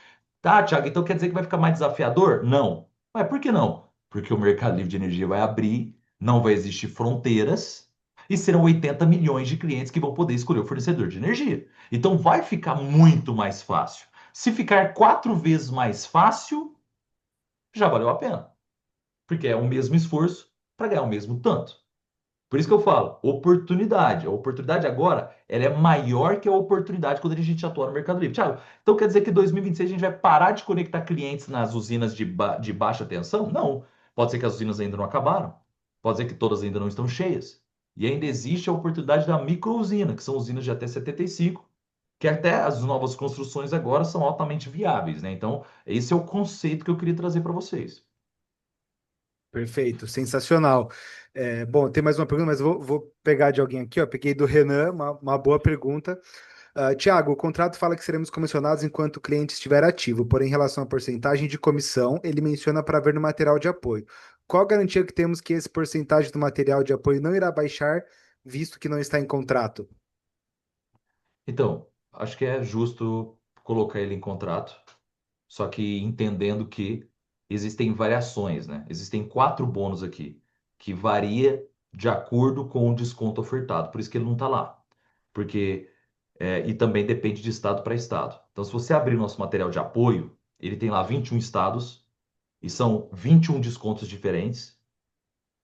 Tá, Thiago, então quer dizer que vai ficar mais desafiador? Não. Mas por que não? Porque o mercado livre de energia vai abrir, não vai existir fronteiras e serão 80 milhões de clientes que vão poder escolher o fornecedor de energia. Então vai ficar muito mais fácil. Se ficar 4 vezes mais fácil, já valeu a pena, porque é o mesmo esforço para ganhar o mesmo tanto. Por isso que eu falo, oportunidade. A oportunidade agora, ela é maior que a oportunidade quando a gente atua no Mercado Livre. Thiago, então quer dizer que em 2026 a gente vai parar de conectar clientes nas usinas de baixa tensão? Não. Pode ser que as usinas ainda não acabaram. Pode ser que todas ainda não estão cheias. E ainda existe a oportunidade da microusina, que são usinas de até 75, que até as novas construções agora são altamente viáveis, né? Então, esse é o conceito que eu queria trazer para vocês. Perfeito, sensacional. Bom, tem mais uma pergunta, mas vou pegar de alguém aqui, ó. Peguei do Renan, uma boa pergunta. Tiago, o contrato fala que seremos comissionados enquanto o cliente estiver ativo, porém, em relação à porcentagem de comissão, ele menciona para ver no material de apoio. Qual a garantia que temos que esse porcentagem do material de apoio não irá baixar, visto que não está em contrato? Então, acho que é justo colocar ele em contrato. Só que entendendo que existem variações, né? Existem 4 bônus aqui, que varia de acordo com o desconto ofertado. Por isso que ele não está lá. Porque, e também depende de estado para estado. Então, se você abrir nosso material de apoio, ele tem lá 21 estados e são 21 descontos diferentes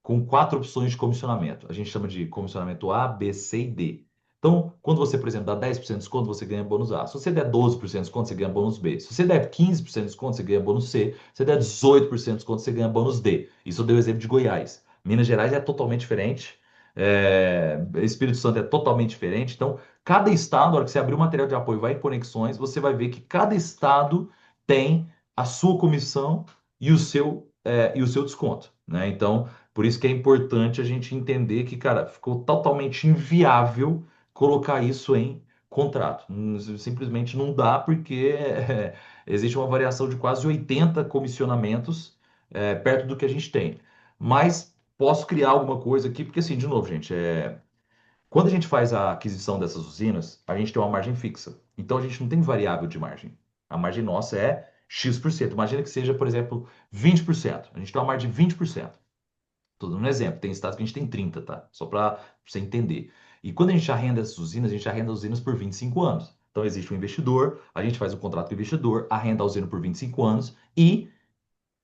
com 4 opções de comissionamento. A gente chama de comissionamento A, B, C e D. Então, quando você, por exemplo, dá 10% de desconto, você ganha bônus A. Se você der 12% de desconto, você ganha bônus B. Se você der 15% de desconto, você ganha bônus C. Se você der 18% de desconto, você ganha bônus D. Isso eu dei o exemplo de Goiás. Minas Gerais é totalmente diferente. Espírito Santo é totalmente diferente. Então, cada estado, na hora que você abrir o material de apoio, vai em conexões, você vai ver que cada estado tem a sua comissão e o seu desconto, né? Então, por isso que é importante a gente entender que, cara, ficou totalmente inviável colocar isso em contrato. Simplesmente não dá porque existe uma variação de quase 80 comissionamentos perto do que a gente tem. Mas posso criar alguma coisa aqui, porque assim, de novo, gente, quando a gente faz a aquisição dessas usinas, a gente tem uma margem fixa. Então a gente não tem variável de margem. A margem nossa é X%. Imagina que seja, por exemplo, 20%. A gente tem uma margem de 20%. Tô dando um exemplo. Tem estados que a gente tem 30, tá? Só para você entender. E quando a gente arrenda essas usinas, a gente arrenda as usinas por 25 anos. Então existe um investidor, a gente faz um contrato com o investidor, arrenda a usina por 25 anos e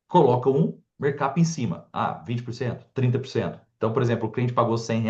coloca um markup em cima. 20%, 30%. Então, por exemplo, o cliente pagou R$ 100,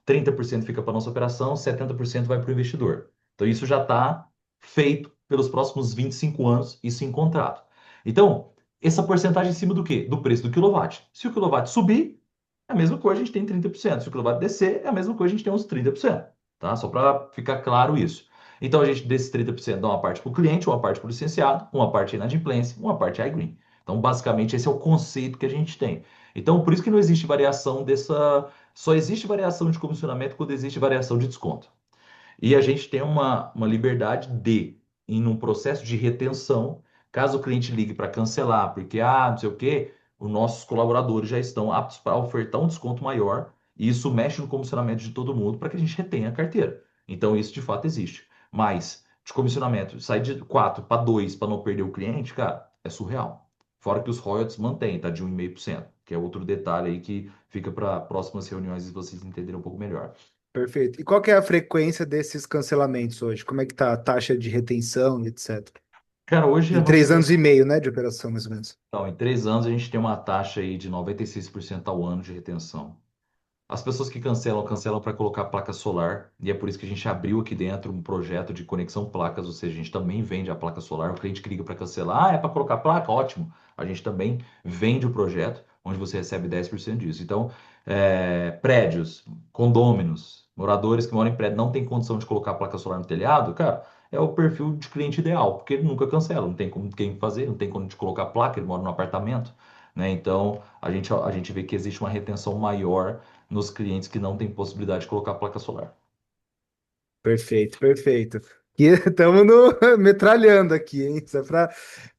30% fica para nossa operação, 70% vai para o investidor. Então, isso já está feito pelos próximos 25 anos, isso em contrato. Então, essa porcentagem em cima do quê? Do preço do quilowatt. Se o quilowatt subir, é a mesma coisa, a gente tem 30%. Se o quilowatt descer, é a mesma coisa, a gente tem uns 30%. Tá? Só para ficar claro isso. Então, a gente, desses 30%, dá uma parte para o cliente, uma parte para o licenciado, uma parte inadimplência, uma parte iGreen. Então, basicamente, esse é o conceito que a gente tem. Então, por isso que não existe variação dessa. Só existe variação de comissionamento quando existe variação de desconto. E a gente tem uma liberdade de, em um processo de retenção, caso o cliente ligue para cancelar, porque, não sei o quê, os nossos colaboradores já estão aptos para ofertar um desconto maior, e isso mexe no comissionamento de todo mundo para que a gente retenha a carteira. Então, isso de fato existe. Mas, de comissionamento, sair de 4 para 2 para não perder o cliente, cara, é surreal. Fora que os royalties mantêm, tá? De 1,5%, que é outro detalhe aí que fica para próximas reuniões e vocês entenderem um pouco melhor. Perfeito. E qual que é a frequência desses cancelamentos hoje? Como é que tá a taxa de retenção, e etc? Cara, hoje a Em nossa 3 anos e meio, né, de operação, mais ou menos. Então, em 3 anos a gente tem uma taxa aí de 96% ao ano de retenção. As pessoas que cancelam, cancelam para colocar placa solar, e é por isso que a gente abriu aqui dentro um projeto de conexão placas, ou seja, a gente também vende a placa solar. O cliente que liga para cancelar, é para colocar placa? Ótimo. A gente também vende o projeto, onde você recebe 10% disso. Então, prédios, condôminos, moradores que moram em prédio não têm condição de colocar placa solar no telhado, cara, é o perfil de cliente ideal, porque ele nunca cancela, não tem como quem fazer, não tem como de colocar placa, ele mora no apartamento, né? Então, a gente vê que existe uma retenção maior nos clientes que não têm possibilidade de colocar placa solar. Perfeito, perfeito. E estamos metralhando aqui, hein?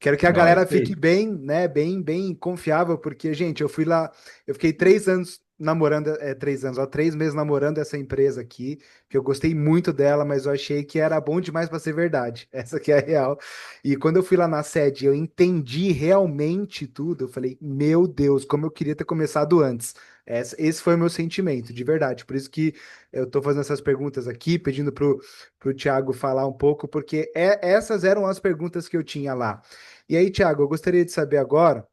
Quero que a Não, é galera isso fique aí. bem, né? Bem confiável, porque, gente, eu fui lá, eu fiquei 3 anos namorando, 3 anos, ó, 3 meses namorando essa empresa aqui, que eu gostei muito dela, mas eu achei que era bom demais para ser verdade. Essa aqui é a real. E quando eu fui lá na sede, eu entendi realmente tudo. Eu falei, meu Deus, como eu queria ter começado antes. Esse foi o meu sentimento, de verdade. Por isso que eu estou fazendo essas perguntas aqui, pedindo pro Thiago falar um pouco, porque essas eram as perguntas que eu tinha lá. E aí, Thiago, eu gostaria de saber agora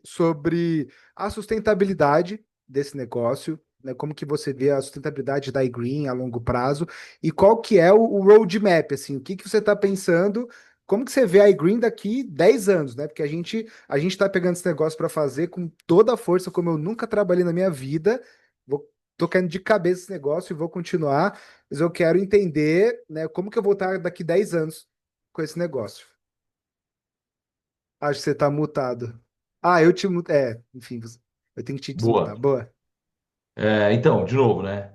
sobre a sustentabilidade desse negócio, né? Como que você vê a sustentabilidade da iGreen a longo prazo e qual que é o roadmap, assim, o que que você está pensando, como que você vê a iGreen daqui 10 anos, né? Porque a gente está pegando esse negócio para fazer com toda a força, como eu nunca trabalhei na minha vida. Tô caindo de cabeça esse negócio e vou continuar, mas eu quero entender, né, como que eu vou estar daqui 10 anos com esse negócio. Acho que você tá mutado. Ah, eu te mutei. Enfim, eu tenho que te desmutar. Boa. Boa. Então, de novo, né?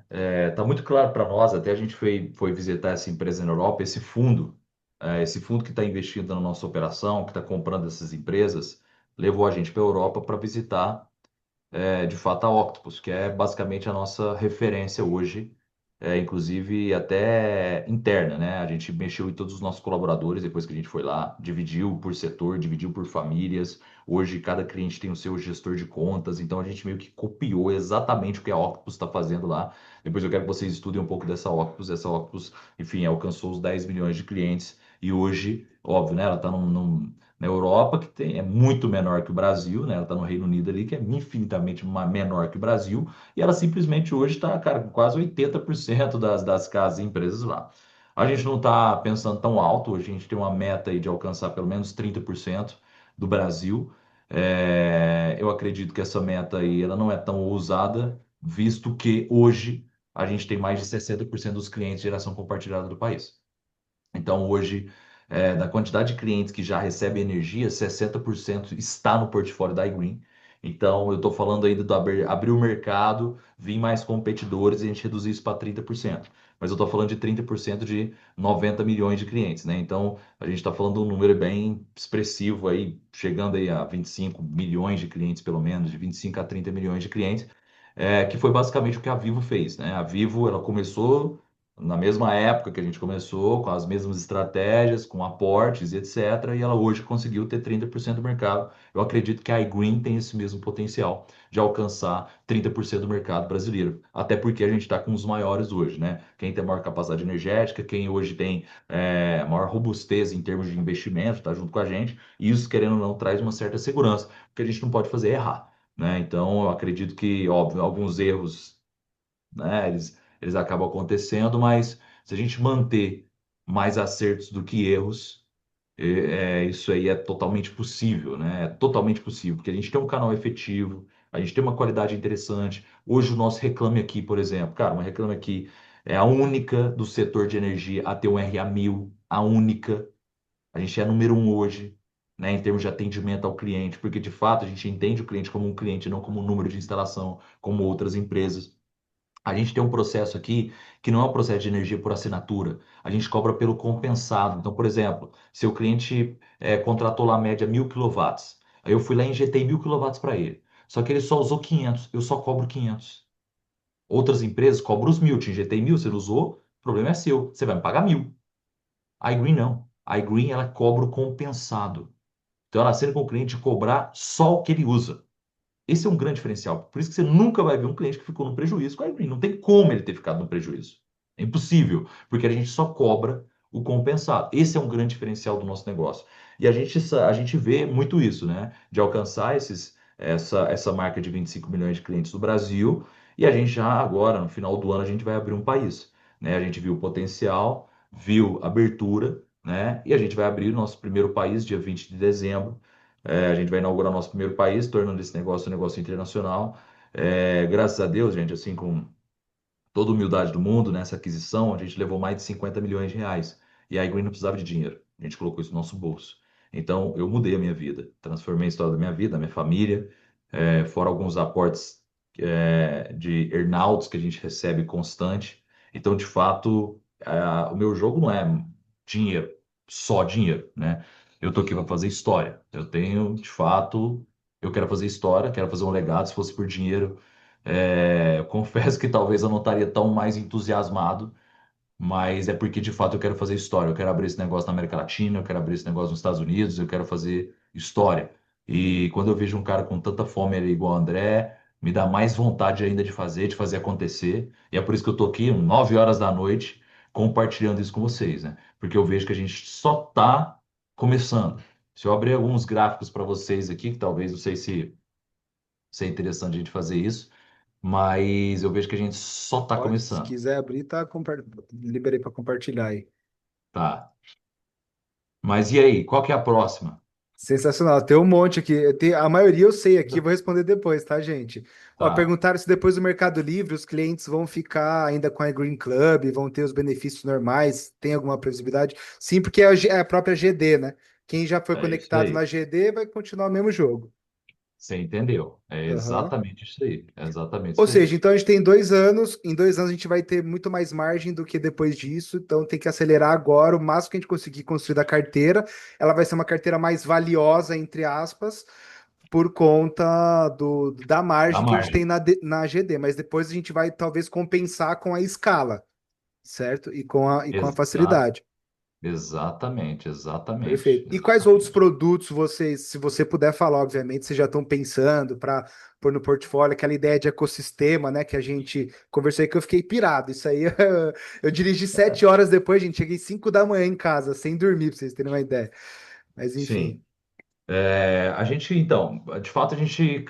Tá muito claro para nós, até a gente foi visitar essa empresa na Europa, esse fundo que está investindo na nossa operação, que está comprando essas empresas, levou a gente para a Europa para visitar de fato a Octopus, que é basicamente a nossa referência hoje, inclusive até interna, né? A gente mexeu em todos os nossos colaboradores depois que a gente foi lá, dividiu por setor, dividiu por famílias. Hoje cada cliente tem o seu gestor de contas, então a gente meio que copiou exatamente o que a Octopus está fazendo lá. Depois eu quero que vocês estudem um pouco dessa Octopus. Essa Octopus, enfim, alcançou os 10 milhões de clientes e hoje, óbvio, né? Ela está na Europa, é muito menor que o Brasil, né? Ela está no Reino Unido ali, que é infinitamente menor que o Brasil, e ela simplesmente hoje está, cara, com quase 80% das casas e empresas lá. A gente não está pensando tão alto, hoje a gente tem uma meta aí de alcançar pelo menos 30% do Brasil. Eu acredito que essa meta aí ela não é tão ousada, visto que hoje a gente tem mais de 60% dos clientes de geração compartilhada do país. Então, hoje, da quantidade de clientes que já recebem energia, 60% está no portfólio da iGreen. Então, eu estou falando ainda do abrir o mercado, vir mais competidores e a gente reduzir isso para 30%. Mas eu estou falando de 30% de 90 milhões de clientes, né? Então, a gente está falando de um número bem expressivo aí, chegando aí a 25 milhões de clientes, pelo menos, de 25 a 30 milhões de clientes, que foi basicamente o que a Vivo fez, né? A Vivo, ela começou na mesma época que a gente começou, com as mesmas estratégias, com aportes e etc. E ela hoje conseguiu ter 30% do mercado. Eu acredito que a iGreen tem esse mesmo potencial de alcançar 30% do mercado brasileiro. Até porque a gente está com os maiores hoje, né? Quem tem maior capacidade energética, quem hoje tem maior robustez em termos de investimento, está junto com a gente. E isso, querendo ou não, traz uma certa segurança, porque a gente não pode fazer errar, né? Então, eu acredito que, óbvio, alguns erros, né? Eles acabam acontecendo, mas se a gente manter mais acertos do que erros, isso aí é totalmente possível, né? É totalmente possível, porque a gente tem um canal efetivo, a gente tem uma qualidade interessante. Hoje o nosso Reclame Aqui, por exemplo, cara, uma Reclame Aqui é a única do setor de energia a ter um RA 1000, a única. A gente é número um hoje, né, em termos de atendimento ao cliente, porque de fato a gente entende o cliente como um cliente, não como um número de instalação, como outras empresas. A gente tem um processo aqui que não é um processo de energia por assinatura. A gente cobra pelo compensado. Então, por exemplo, se o cliente contratou lá a média 1.000 kW, aí eu fui lá e injetei 1.000 kW para ele. Só que ele só usou 500, eu só cobro 500. Outras empresas cobram os 1.000, te injetei 1.000, você não usou, o problema é seu, você vai me pagar 1.000. A iGreen não. A iGreen ela cobra o compensado. Então ela sendo com o cliente cobrar só o que ele usa. Esse é um grande diferencial. Por isso que você nunca vai ver um cliente que ficou no prejuízo com a iGreen. Não tem como ele ter ficado no prejuízo. É impossível, porque a gente só cobra o compensado. Esse é um grande diferencial do nosso negócio. E a gente vê muito isso, né? De alcançar essa marca de 25 milhões de clientes do Brasil. E a gente já agora, no final do ano, a gente vai abrir um país, né? A gente viu o potencial, viu a abertura, né? E a gente vai abrir o nosso primeiro país dia 20 de dezembro. A gente vai inaugurar nosso primeiro país, tornando esse negócio um negócio internacional. Graças a Deus, gente, assim, com toda a humildade do mundo, nessa aquisição, a gente levou mais de 50 milhões de reais. E a iGreen não precisava de dinheiro. A gente colocou isso no nosso bolso. Então, eu mudei a minha vida, transformei a história da minha vida, da minha família, fora alguns aportes, de earnouts que a gente recebe constante. Então, de fato, o meu jogo não é dinheiro, só dinheiro, né? Eu tô aqui para fazer história. Eu tenho, de fato, eu quero fazer história, quero fazer um legado. Se fosse por dinheiro, eu confesso que talvez eu não estaria tão mais entusiasmado, mas é porque de fato eu quero fazer história. Eu quero abrir esse negócio na América Latina, eu quero abrir esse negócio nos Estados Unidos, eu quero fazer história. E quando eu vejo um cara com tanta fome ali igual o André, me dá mais vontade ainda de fazer acontecer. E é por isso que eu tô aqui, 9 horas da noite, compartilhando isso com vocês, né? Porque eu vejo que a gente só tá começando. Se eu abrir alguns gráficos para vocês aqui, que talvez não sei se é interessante a gente fazer isso, mas eu vejo que a gente só está Pode, se começando, quiser abrir, tá, liberei para compartilhar aí. tá? Mas e aí, qual que é a próxima? Sensacional. Tem um monte aqui. A maioria eu sei aqui, vou responder depois, tá, gente? Ó, Tá, perguntaram se depois do Mercado Livre os clientes vão ficar ainda com a Green Club, vão ter os benefícios normais. Tem alguma previsibilidade? Sim, porque é a própria GD, né? Quem já foi é isso conectado aí. na GD vai continuar o mesmo jogo. Você entendeu? É Aham. exatamente isso aí. É exatamente Ou isso aí. seja, então a gente tem 2 anos, em 2 anos a gente vai ter muito mais margem do que depois disso, então tem que acelerar agora, o máximo que a gente conseguir construir da carteira, ela vai ser uma carteira mais valiosa, entre aspas, por conta da Da margem que a gente tem margem. na GD, mas depois a gente vai talvez compensar com a escala, certo? E com a Exa facilidade. exatamente, exatamente, Perfeito. E quais outros exatamente. produtos vocês, se você puder falar, obviamente, vocês já estão pensando para pôr no portfólio, aquela ideia de ecossistema, né, que a gente conversou aí, que eu fiquei pirado. Isso aí, eu dirigi 7 horas depois, gente, cheguei 5 da manhã em casa, sem dormir, para vocês terem uma ideia. Mas enfim, Sim. A gente, então, de fato,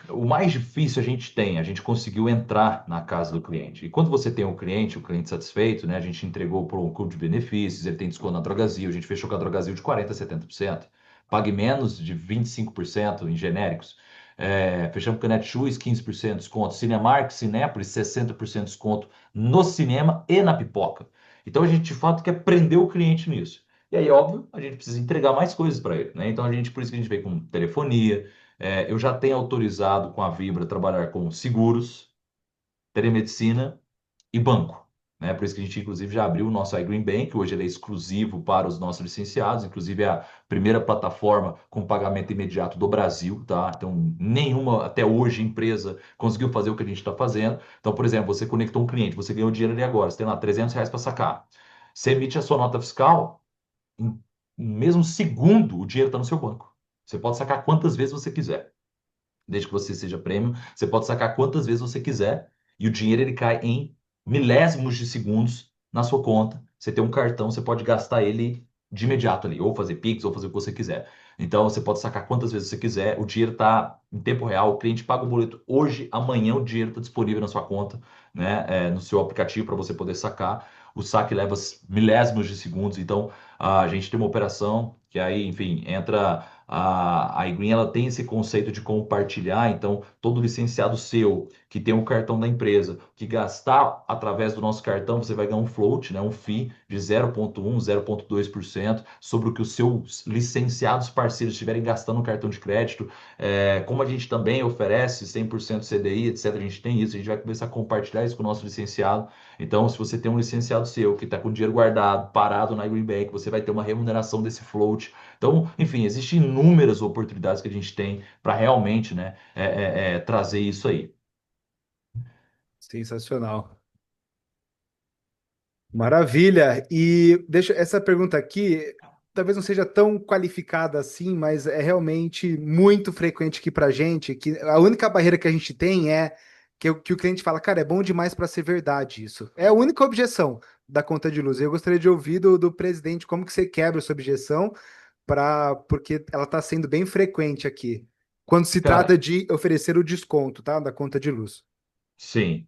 o mais difícil a gente tem, a gente conseguiu entrar na casa do cliente. E quando você tem o cliente satisfeito, né, a gente entregou para um clube de benefícios, ele tem desconto na Drogazil, a gente fechou com a Drogazil de 40% a 70%, pague menos de 25% em genéricos. Fechamos com a Netshoes, 15% de desconto, Cinemark, Cinépolis, 60% de desconto no cinema e na pipoca. Então a gente, de fato, quer prender o cliente nisso. E aí, óbvio, a gente precisa entregar mais coisas para ele, né? Então, por isso que a gente veio com telefonia. Eu já tenho autorizado com a Vibra trabalhar com seguros, telemedicina e banco, né? Por isso que a gente, inclusive, já abriu o nosso iGreen Bank. Hoje ele é exclusivo para os nossos licenciados. Inclusive, é a primeira plataforma com pagamento imediato do Brasil, tá? Então, nenhuma, até hoje, empresa conseguiu fazer o que a gente está fazendo. Então, por exemplo, você conectou um cliente, você ganhou dinheiro ali agora, você tem lá R$ 300 para sacar. Você emite a sua nota fiscal, em no mesmo segundo, o dinheiro está no seu banco. Você pode sacar quantas vezes você quiser. Desde que você seja prêmio, você pode sacar quantas vezes você quiser. E o dinheiro ele cai em milésimos de segundos na sua conta. Você tem um cartão, você pode gastar ele de imediato ali, ou fazer Pix, ou fazer o que você quiser. Então você pode sacar quantas vezes você quiser. O dinheiro está em tempo real, o cliente paga o boleto hoje, amanhã o dinheiro está disponível na sua conta, né? No seu aplicativo para você poder sacar. O saque leva milésimos de segundos. Então a gente tem uma operação que aí, enfim, entra a iGreen, ela tem esse conceito de compartilhar, então todo licenciado seu que tem o cartão da empresa, que gastar através do nosso cartão, você vai ganhar um float, né, um FII de 0,1, 0,2% sobre o que os seus licenciados parceiros estiverem gastando no cartão de crédito. Como a gente também oferece 100% CDI, etc., a gente tem isso, a gente vai começar a compartilhar isso com o nosso licenciado. Então, se você tem um licenciado seu que está com dinheiro guardado, parado na iGreen Bank, você vai ter uma remuneração desse float. Então, enfim, existem inúmeras oportunidades que a gente tem para realmente, né, trazer isso aí. sensacional. Maravilha. E deixa essa pergunta aqui, talvez não seja tão qualificada assim, mas é realmente muito frequente aqui para gente, que a única barreira que a gente tem é que o cliente fala, cara, é bom demais para ser verdade isso. É a única objeção da conta de luz. Eu gostaria de ouvir do presidente como que você quebra essa objeção, porque ela está sendo bem frequente aqui, quando se trata Cara, de oferecer o desconto, tá, da conta de luz. sim.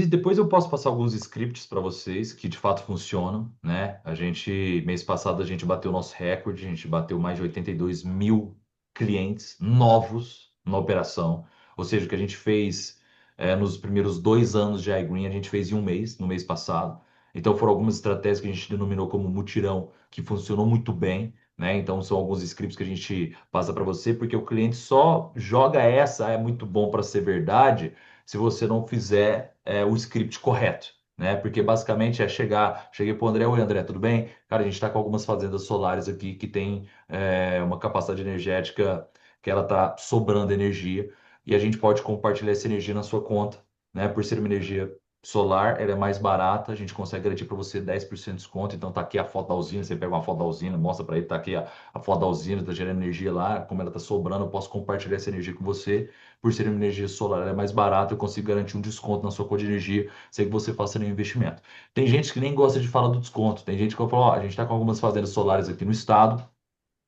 Depois eu posso passar alguns scripts para vocês que de fato funcionam, né? Mês passado, a gente bateu o nosso recorde, a gente bateu mais de 82 mil clientes novos na operação. Ou seja, o que a gente fez nos primeiros 2 anos de iGreen, a gente fez em um mês, no mês passado. Então foram algumas estratégias que a gente denominou como mutirão, que funcionou muito bem, né? Então são alguns scripts que a gente passa para você, porque o cliente só joga essa, é muito bom para ser verdade, se você não fizer o script correto. Né? Porque basicamente cheguei para o André, oi André, tudo bem? Cara, a gente está com algumas fazendas solares aqui que tem uma capacidade energética que ela está sobrando energia e a gente pode compartilhar essa energia na sua conta, né? Por ser uma energia solar, ela é mais barata, a gente consegue garantir para você 10% de desconto. Então tá aqui a foto da usina, você pega uma foto da usina, mostra para ele, tá aqui a foto da usina, está gerando energia lá, como ela está sobrando, eu posso compartilhar essa energia com você. Por ser uma energia solar, ela é mais barata, eu consigo garantir um desconto na sua conta de energia, sem que você faça nenhum investimento. Tem gente que nem gosta de falar do desconto, tem gente que fala, ó, a gente está com algumas fazendas solares aqui no estado,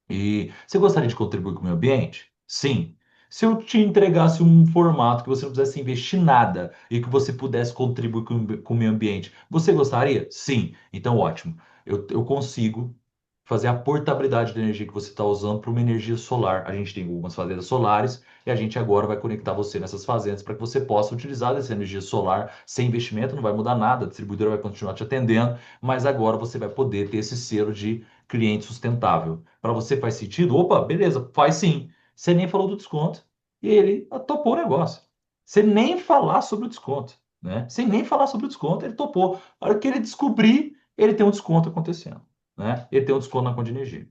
e você gostaria de contribuir com o meio ambiente? Sim. Se eu te entregasse um formato que você não precisasse investir nada e que você pudesse contribuir com o meio ambiente, você gostaria? Sim. Então, ótimo. Eu consigo fazer a portabilidade da energia que você está usando para uma energia solar. A gente tem algumas fazendas solares e a gente agora vai conectar você nessas fazendas para que você possa utilizar essa energia solar sem investimento, não vai mudar nada, a distribuidora vai continuar te atendendo, mas agora você vai poder ter esse selo de cliente sustentável. Para você faz sentido? Opa, beleza, faz sim. Você nem falou do desconto e ele topou o negócio. Você nem falar sobre o desconto, né? Sem nem falar sobre o desconto, ele topou. A hora que ele descobrir, ele tem um desconto acontecendo, né? Ele tem um desconto na conta de energia.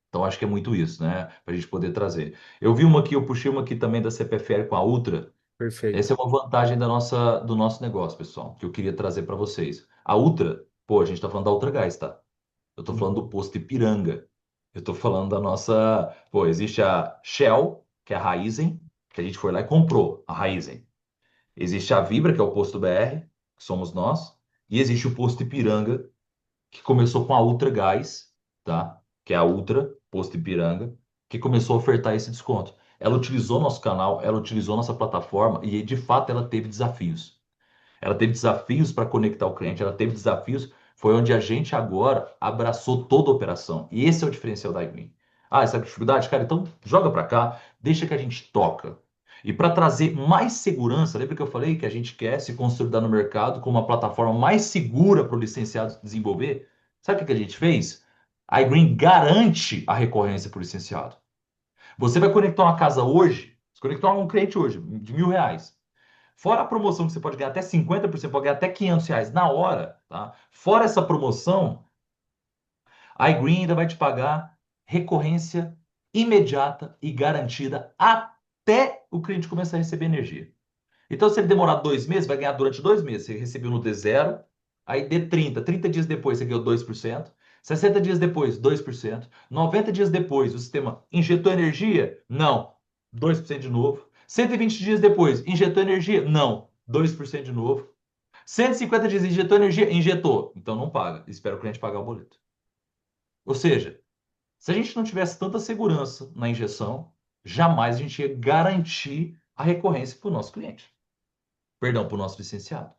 Então, acho que é muito isso, né? Para a gente poder trazer. Eu vi uma aqui, eu puxei uma aqui também da CPFL com a Ultra. Essa Perfeito. é uma vantagem do nosso negócio, pessoal, que eu queria trazer para vocês. A Ultra, pô, a gente está falando da Ultra Gás, tá? Eu tô falando do Uhum. posto Ipiranga. Eu tô falando da nossa. Pô, existe a Shell, que é a Raízen, que a gente foi lá e comprou a Raízen. Existe a Vibra, que é o posto BR, que somos nós. E existe o posto Ipiranga, que começou com a Ultra Gás, tá? Que é a Ultra, posto Ipiranga, que começou a ofertar esse desconto. Ela utilizou nosso canal, ela utilizou nossa plataforma e, de fato, ela teve desafios. Ela teve desafios para conectar o cliente, ela teve desafios. Foi onde a gente agora abraçou toda a operação. E esse é o diferencial da iGreen. Ah, essa dificuldade, cara, então joga para cá, deixa que a gente toca. E para trazer mais segurança, lembra que eu falei que a gente quer se consolidar no mercado como uma plataforma mais segura para o licenciado desenvolver? Sabe o que a gente fez? A iGreen garante a recorrência para o licenciado. Você vai conectar uma casa hoje, se conectar um cliente hoje, de R$ 1.000. Fora a promoção que você pode ganhar até 50%, pode ganhar até R$ 500 na hora, tá? Fora essa promoção, a iGreen ainda vai te pagar recorrência imediata e garantida até o cliente começar a receber energia. Então, se ele demorar 2 meses, vai ganhar durante 2 meses. Você recebeu no D0, aí D30, 30 dias depois você ganhou 2%, 60 dias depois, 2%, 90 dias depois, o sistema injetou energia? Não, 2% de novo. 120 dias depois, injetou energia? Não, 2% de novo. 150 dias, injetou energia? Injetou. Então não paga. Espera o cliente pagar o boleto. Ou seja, se a gente não tivesse tanta segurança na injeção, jamais a gente ia garantir a recorrência para o nosso cliente. Perdão, para o nosso licenciado.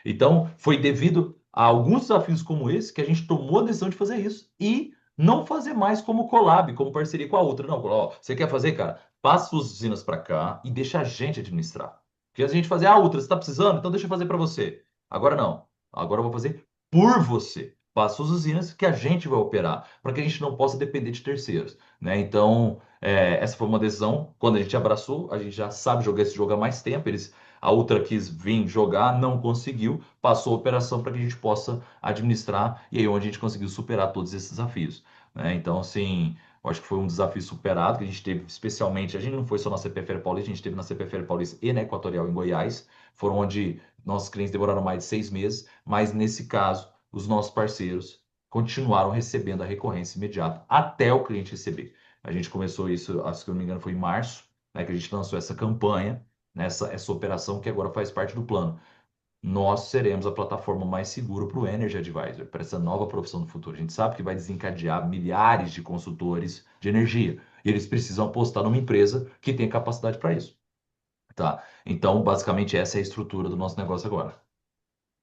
Então, foi devido a alguns desafios como esse que a gente tomou a decisão de fazer isso e não fazer mais como collab, como parceria com a outra. Não, ó, você quer fazer, cara? Passa suas usinas para cá e deixa a gente administrar. Porque a gente fazer, outra, você está precisando? Então deixa eu fazer para você. Agora não. Agora eu vou fazer por você. Passa suas usinas que a gente vai operar, para que a gente não possa depender de terceiros, né? Então, essa foi uma decisão. Quando a gente abraçou, a gente já sabe jogar esse jogo há mais tempo. A outra quis vir jogar, não conseguiu, passou a operação para que a gente possa administrar e aí onde a gente conseguiu superar todos esses desafios, né? Então, assim, eu acho que foi um desafio superado que a gente teve, especialmente, a gente não foi só na CPFL Paulista, a gente teve na CPFL Paulista e na Equatorial em Goiás, foram onde nossos clientes demoraram mais de 6 meses, mas nesse caso, os nossos parceiros continuaram recebendo a recorrência imediata até o cliente receber. A gente começou isso, se eu não me engano, foi em março, né, que a gente lançou essa campanha nessa essa operação que agora faz parte do plano. Nós seremos a plataforma mais segura para o Energy Advisor, para essa nova profissão do futuro. A gente sabe que vai desencadear milhares de consultores de energia. E eles precisam apostar numa empresa que tenha capacidade para isso. Tá? Então, basicamente, essa é a estrutura do nosso negócio agora.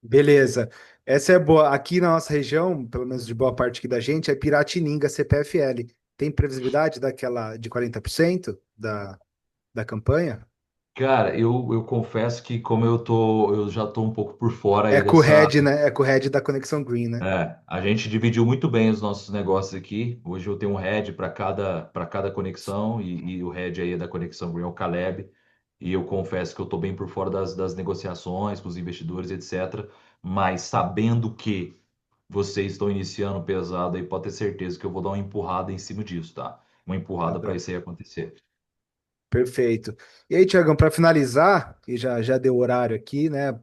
Beleza. Essa é boa. Aqui na nossa região, pelo menos de boa parte aqui da gente, é Piratininga CPFL. Tem previsibilidade daquela de 40% da campanha? Cara, eu confesso que como eu já tô um pouco por fora É aí com o dessa. Red, né? É com o Red da Conexão Green, né? A gente dividiu muito bem os nossos negócios aqui. Hoje eu tenho um head para cada conexão e o head aí é da conexão Green, é o Caleb. E eu confesso que eu estou bem por fora das negociações com os investidores, etc. Mas sabendo que vocês estão iniciando pesado aí, pode ter certeza que eu vou dar uma empurrada em cima disso, tá? Uma Tá empurrada para bom. isso aí acontecer. Perfeito. E aí, Tiagão, para finalizar, e já deu horário aqui, né?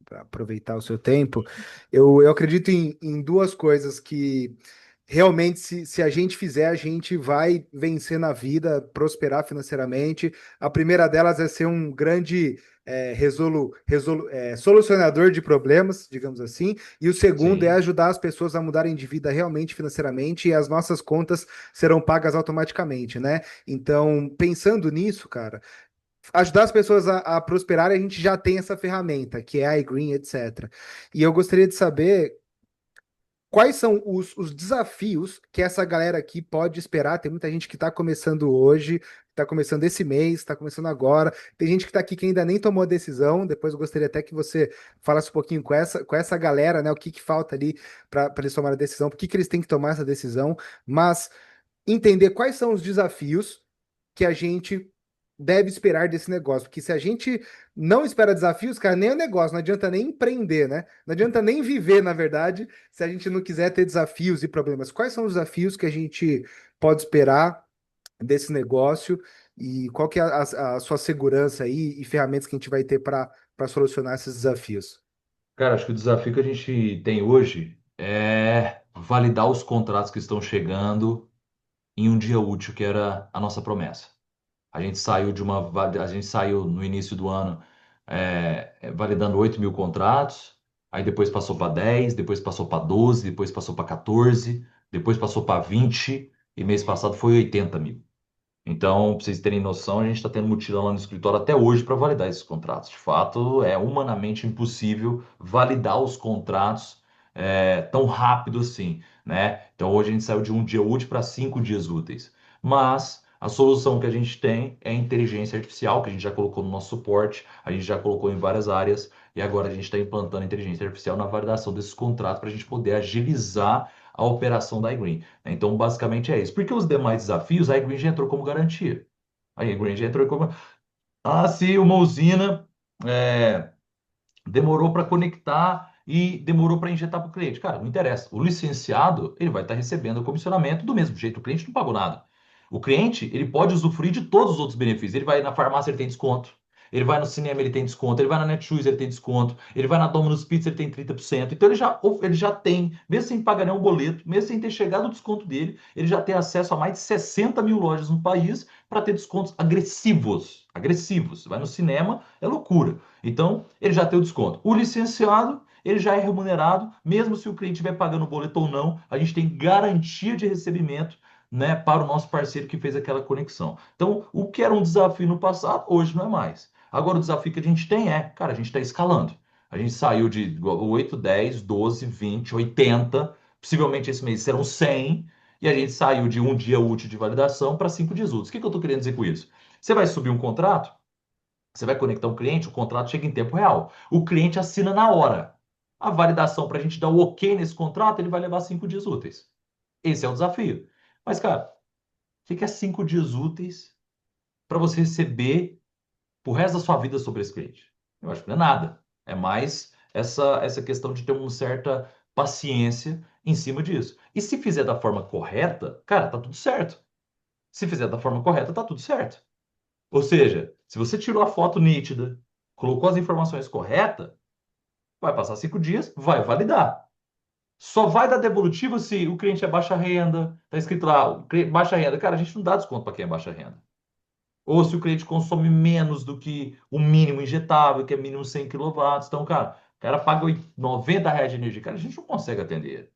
Para aproveitar o seu tempo, eu acredito em duas coisas que realmente, se a gente fizer, a gente vai vencer na vida, prosperar financeiramente. A primeira delas é ser um grande solucionador de problemas, digamos assim. E o segundo é Sim. ajudar as pessoas a mudarem de vida realmente financeiramente e as nossas contas serão pagas automaticamente, né? Então, pensando nisso, cara, ajudar as pessoas a prosperarem, a gente já tem essa ferramenta, que é a iGreen, etc. E eu gostaria de saber quais são os desafios que essa galera aqui pode esperar. Tem muita gente que está começando hoje, está começando esse mês, está começando agora. Tem gente que está aqui que ainda nem tomou a decisão. Depois eu gostaria até que você falasse um pouquinho com essa galera, né? O que falta ali para eles tomarem a decisão, por que eles têm que tomar essa decisão. Mas entender quais são os desafios que a gente deve esperar desse negócio. Porque se a gente não espera desafios, cara, nem é negócio, não adianta nem empreender, né? Não adianta nem viver, na verdade, se a gente não quiser ter desafios e problemas. Quais são os desafios que a gente pode esperar desse negócio e qual que é a sua segurança aí e ferramentas que a gente vai ter para solucionar esses desafios? Cara, acho que o desafio que a gente tem hoje é validar os contratos que estão chegando em um dia útil, que era a nossa promessa. A gente saiu no início do ano validando 8 mil contratos, aí depois passou para 10, depois passou para 12, depois passou para 14, depois passou para 20 e mês passado foi 80 mil. Então, para vocês terem noção, a gente está tendo mutirão lá no escritório até hoje para validar esses contratos. De fato, é humanamente impossível validar os contratos tão rápido assim, né? Então, hoje a gente saiu de um dia útil para 5 dias úteis. Mas a solução que a gente tem é a inteligência artificial, que a gente já colocou no nosso suporte, a gente já colocou em várias áreas, e agora a gente está implantando a inteligência artificial na validação desses contratos para a gente poder agilizar a operação da iGreen. Então, basicamente é isso. Porque os demais desafios, a iGreen já entrou como garantia. A iGreen já entrou como. Ah, se uma usina é, demorou para conectar e demorou para injetar para o cliente. Cara, não interessa. O licenciado, ele vai estar recebendo o comissionamento do mesmo jeito. O cliente não pagou nada. O cliente, ele pode usufruir de todos os outros benefícios. Ele vai na farmácia, ele tem desconto. Ele vai no cinema, ele tem desconto. Ele vai na Netshoes, ele tem desconto. Ele vai na Domino's Pizza, ele tem 30%. Então ele já tem, mesmo sem pagar nenhum boleto, mesmo sem ter chegado o desconto dele, ele já tem acesso a mais de 60 mil lojas no país para ter descontos agressivos. Agressivos. Você vai no cinema, é loucura. Então, ele já tem o desconto. O licenciado, ele já é remunerado, mesmo se o cliente estiver pagando o boleto ou não, a gente tem garantia de recebimento, né, para o nosso parceiro que fez aquela conexão. Então, o que era um desafio no passado, hoje não é mais. Agora, o desafio que a gente tem cara, a gente está escalando. A gente saiu de 8, 10, 12, 20, 80, possivelmente esse mês serão 100, e a gente saiu de um dia útil de validação para 5 dias úteis. O que eu estou querendo dizer com isso? Você vai subir um contrato, você vai conectar um cliente, o contrato chega em tempo real. O cliente assina na hora. A validação para a gente dar o ok nesse contrato, ele vai levar 5 dias úteis. Esse é o desafio. Mas, cara, o que é 5 dias úteis para você receber o resto da sua vida sobre esse cliente? Eu acho que não é nada. É mais essa questão de ter uma certa paciência em cima disso. E se fizer da forma correta, cara, tá tudo certo. Se fizer da forma correta, tá tudo certo. Ou seja, se você tirou a foto nítida, colocou as informações corretas, vai passar 5 dias, vai validar. Só vai dar devolutivo se o cliente é baixa renda, tá escrito lá, baixa renda. Cara, a gente não dá desconto para quem é baixa renda. Ou se o cliente consome menos do que o mínimo injetável, que é mínimo 100 quilowatts. Então, cara, o cara paga R$ 90 de energia. Cara, a gente não consegue atender.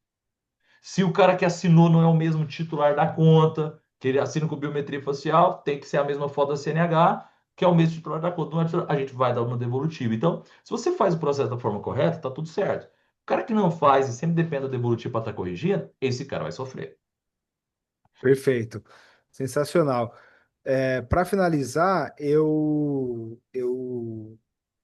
Se o cara que assinou não é o mesmo titular da conta, que ele assina com biometria facial, tem que ser a mesma foto da CNH, que é o mesmo titular da conta. A gente vai dar uma devolutiva. Então, se você faz o processo da forma correta, tá tudo certo. O cara que não faz e sempre depende da devolutiva para estar corrigindo, esse cara vai sofrer. Perfeito. Sensacional. Para finalizar,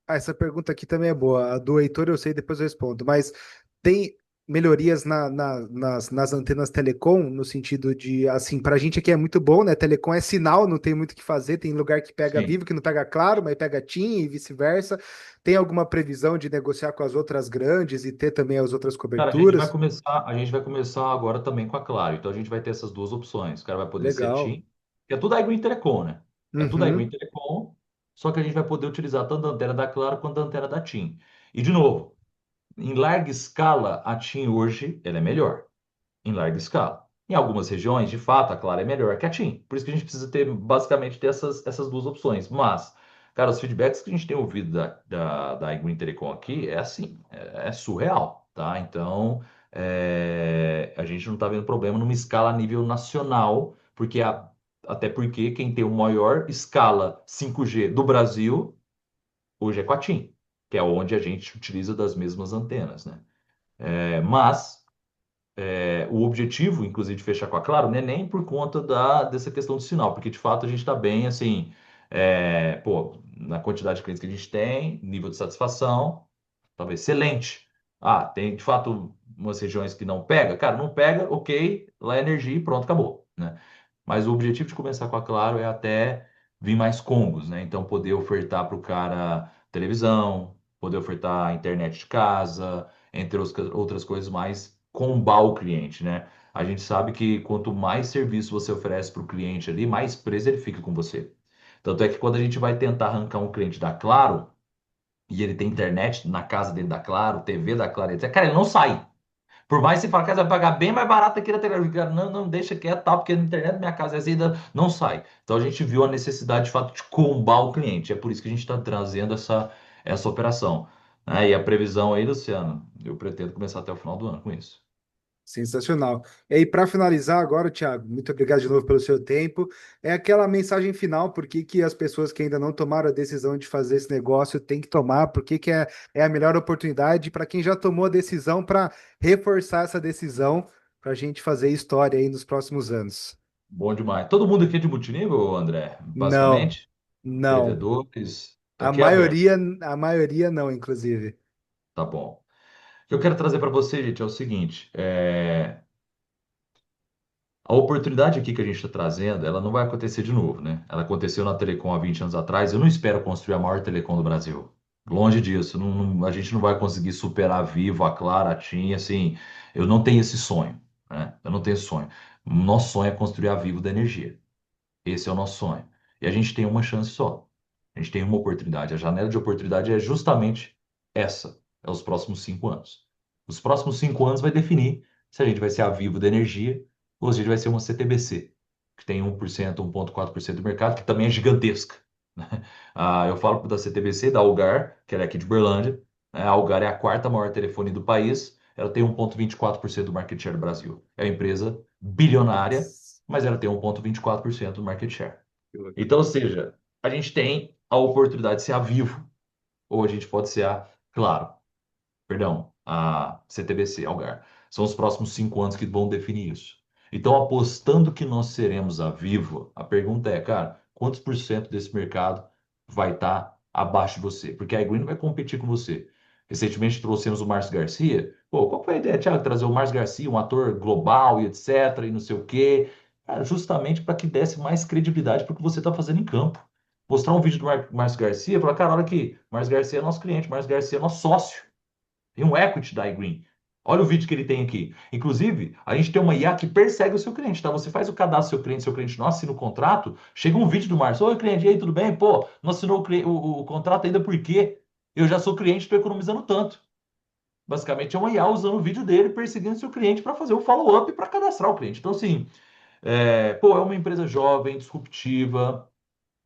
essa pergunta aqui também é boa. A do Heitor eu sei, depois eu respondo. Mas tem melhorias nas antenas telecom, no sentido de, assim, para a gente aqui é muito bom, né? Telecom é sinal, não tem muito o que fazer. Tem lugar que pega Sim. Vivo, que não pega Claro, mas pega TIM e vice-versa. Tem alguma previsão de negociar com as outras grandes e ter também as outras Cara, coberturas? a gente vai começar agora também com a Claro. Então a gente vai ter essas duas opções. O cara vai poder ser Legal. TIM, que é tudo a Green Telecom, né? É tudo a Green Uhum. Telecom, só que a gente vai poder utilizar tanto a antena da Claro quanto a antena da TIM. E de novo, em larga escala, a TIM hoje ela é melhor em larga escala. Em algumas regiões, de fato, a Claro é melhor que a TIM. Por isso que a gente precisa ter, basicamente, ter essas duas opções. Mas, cara, os feedbacks que a gente tem ouvido da iGreen Telecom aqui é assim, é surreal, tá? Então, a gente não está vendo problema numa escala a nível nacional, até porque quem tem o maior escala 5G do Brasil hoje é com a TIM, que é onde a gente utiliza das mesmas antenas, né? Mas o objetivo, inclusive, de fechar com a Claro, não é nem por conta dessa questão do sinal, porque de fato a gente está bem, assim, pô, na quantidade de clientes que a gente tem, nível de satisfação, talvez excelente. Ah, tem de fato umas regiões que não pega, cara, não pega, ok, lá é energia e pronto, acabou, né? Mas o objetivo de começar com a Claro é até vir mais combos, né? Então, poder ofertar para o cara televisão, poder ofertar internet de casa, entre outras coisas mais, combar o cliente, né? A gente sabe que quanto mais serviço você oferece para o cliente ali, mais preso ele fica com você. Tanto é que quando a gente vai tentar arrancar um cliente da Claro, e ele tem internet na casa dele da Claro, TV da Claro, etc., cara, ele não sai. Por mais que você fale que você vai pagar bem mais barato aqui na Telecom, cara, não, não, deixa quieto, tá, porque a internet da minha casa é assim, não sai. Então a gente viu a necessidade, de fato, de combar o cliente. É por isso que a gente está trazendo essa operação. Né? E a previsão aí, Luciano, eu pretendo começar até o final do ano com isso. Sensacional. E aí, para finalizar agora, Thiago, muito obrigado de novo pelo seu tempo. É aquela mensagem final, por que que as pessoas que ainda não tomaram a decisão de fazer esse negócio têm que tomar, por que que é a melhor oportunidade para quem já tomou a decisão para reforçar essa decisão para a gente fazer história aí nos próximos anos. Bom demais. Todo mundo aqui é de multinível, André? Não, Basicamente? não. Empreendedores? Então A aqui é aberto. maioria, a maioria não, inclusive. Tá bom. O que eu quero trazer para você, gente, é o seguinte: a oportunidade aqui que a gente está trazendo, ela não vai acontecer de novo, né? Ela aconteceu na Telecom há 20 anos atrás. Eu não espero construir a maior Telecom do Brasil. Longe disso. A gente não vai conseguir superar a Vivo, a Claro, a TIM, assim. Eu não tenho esse sonho, né? Eu não tenho esse sonho. Nosso sonho é construir a Vivo da energia. Esse é o nosso sonho. E a gente tem uma chance só. A gente tem uma oportunidade. A janela de oportunidade é justamente essa. É os próximos 5 anos. Os próximos 5 anos vai definir se a gente vai ser a Vivo da energia ou se a gente vai ser uma CTBC, que tem 1%, 1,4% do mercado, que também é gigantesca. Né? Eu falo da CTBC, da Algar, que ela é aqui de Berlândia. Né? A Algar é a quarta maior telefone do país. Ela tem 1,24% do market share do Brasil. É uma empresa bilionária, Nossa, mas ela tem 1,24% do market share. que Então, ou loucura. seja, a gente tem a oportunidade de ser a Vivo, ou a gente pode ser a Claro, perdão, a CTBC, Algar. São os próximos 5 anos que vão definir isso. Então, apostando que nós seremos a Vivo, a pergunta é, cara, quantos por cento desse mercado vai estar abaixo de você? Porque a iGreen não vai competir com você. Recentemente trouxemos o Márcio Garcia. Pô, qual foi a ideia, Thiago, trazer o Márcio Garcia, um ator global e etc, e não sei o quê? Cara, justamente para que desse mais credibilidade para o que você está fazendo em campo. Mostrar um vídeo do Márcio Garcia e falar, cara, olha aqui, Márcio Garcia é nosso cliente, Márcio Garcia é nosso sócio. Tem um equity da iGreen. Olha o vídeo que ele tem aqui. Inclusive, a gente tem uma IA que persegue o seu cliente, tá? Você faz o cadastro do seu cliente não assina o contrato, chega um vídeo do Márcio. Oi, cliente, e aí, tudo bem? Pô, não assinou o contrato ainda por quê? Eu já sou cliente, estou economizando tanto. Basicamente, é uma IA usando o vídeo dele, perseguindo o seu cliente para fazer o follow-up e para cadastrar o cliente. Então, assim, pô, é uma empresa jovem, disruptiva.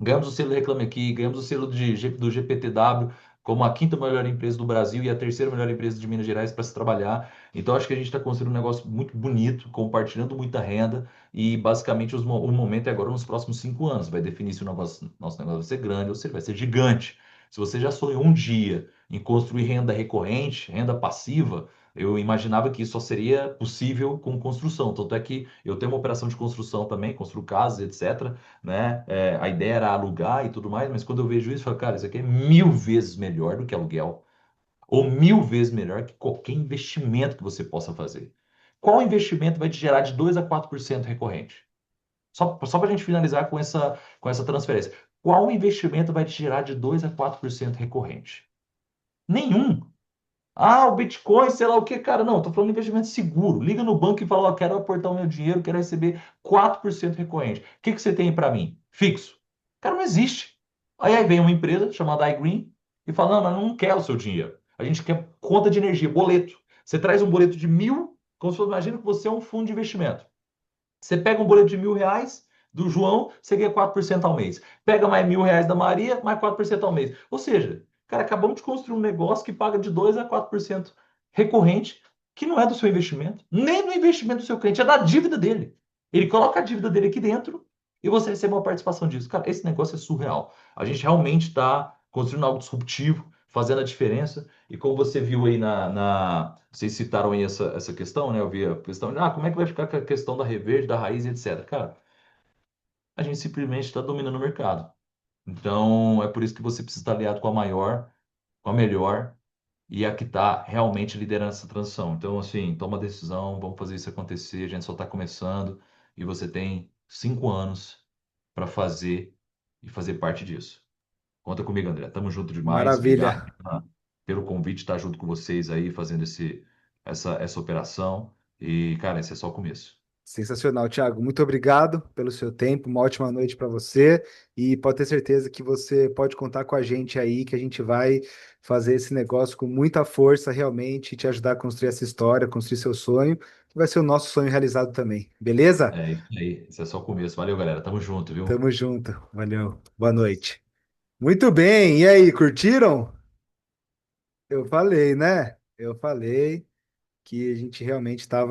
Ganhamos o selo Reclame Aqui, ganhamos o selo do GPTW como a quinta melhor empresa do Brasil e a terceira melhor empresa de Minas Gerais para se trabalhar. Então, acho que a gente está construindo um negócio muito bonito, compartilhando muita renda e, basicamente, o momento é agora nos próximos 5 anos. Vai definir se o nosso negócio vai ser grande ou se ele vai ser gigante. Se você já sonhou um dia em construir renda recorrente, renda passiva, Eu imaginava que isso só seria possível com construção. Tanto é que eu tenho uma operação de construção também, construo casas, etc. Né? A ideia era alugar e tudo mais, mas quando eu vejo isso, eu falo, cara, isso aqui é 1000 vezes melhor do que aluguel, ou 1000 vezes melhor que qualquer investimento que você possa fazer. Qual investimento vai te gerar de 2 a 4% recorrente? Só para a gente finalizar com essa transferência. Qual investimento vai te gerar de 2 a 4% recorrente? Nenhum. Ah, o Bitcoin, sei lá o que, cara. Não, tô falando de investimento seguro. Liga no banco e fala, ó, quero aportar o meu dinheiro, quero receber 4% recorrente. O que que você tem para mim? Fixo. Cara, não existe. Aí vem uma empresa chamada iGreen e fala, não, não quer o seu dinheiro. A gente quer conta de energia, boleto. Você traz um boleto de 1.000, como se fosse, imagina que você é um fundo de investimento. Você pega um boleto de 1.000 reais do João, você ganha 4% ao mês. Pega mais 1.000 reais da Maria, mais 4% ao mês. Ou seja, cara, acabamos de construir um negócio que paga de 2 a 4% recorrente, que não é do seu investimento, nem do investimento do seu cliente, é da dívida dele. Ele coloca a dívida dele aqui dentro e você recebe uma participação disso. Cara, esse negócio é surreal. A gente realmente está construindo algo disruptivo, fazendo a diferença. E como você viu aí vocês citaram aí essa questão, né? Eu vi a questão de, como é que vai ficar com a questão da reverde, da raiz, etc. Cara, a gente simplesmente está dominando o mercado. Então, é por isso que você precisa estar aliado com a maior, com a melhor, e a que está realmente liderando essa transição. Então, assim, toma decisão, vamos fazer isso acontecer. A gente só está começando e você tem 5 anos para fazer e fazer parte disso. Conta comigo, André. Tamo junto demais. Obrigado Maravilha. pelo convite, estar junto com vocês aí, fazendo essa operação. E, cara, esse é só o começo. Sensacional, Thiago. Muito obrigado pelo seu tempo. Uma ótima noite para você. E pode ter certeza que você pode contar com a gente aí, que a gente vai fazer esse negócio com muita força, realmente, e te ajudar a construir essa história, construir seu sonho, que vai ser o nosso sonho realizado também. Beleza? É isso aí. Esse é só o começo. Valeu, galera. Tamo junto, viu? Tamo junto. Valeu. Boa noite. Muito bem. E aí, curtiram? Eu falei, né? Eu falei que a gente realmente estava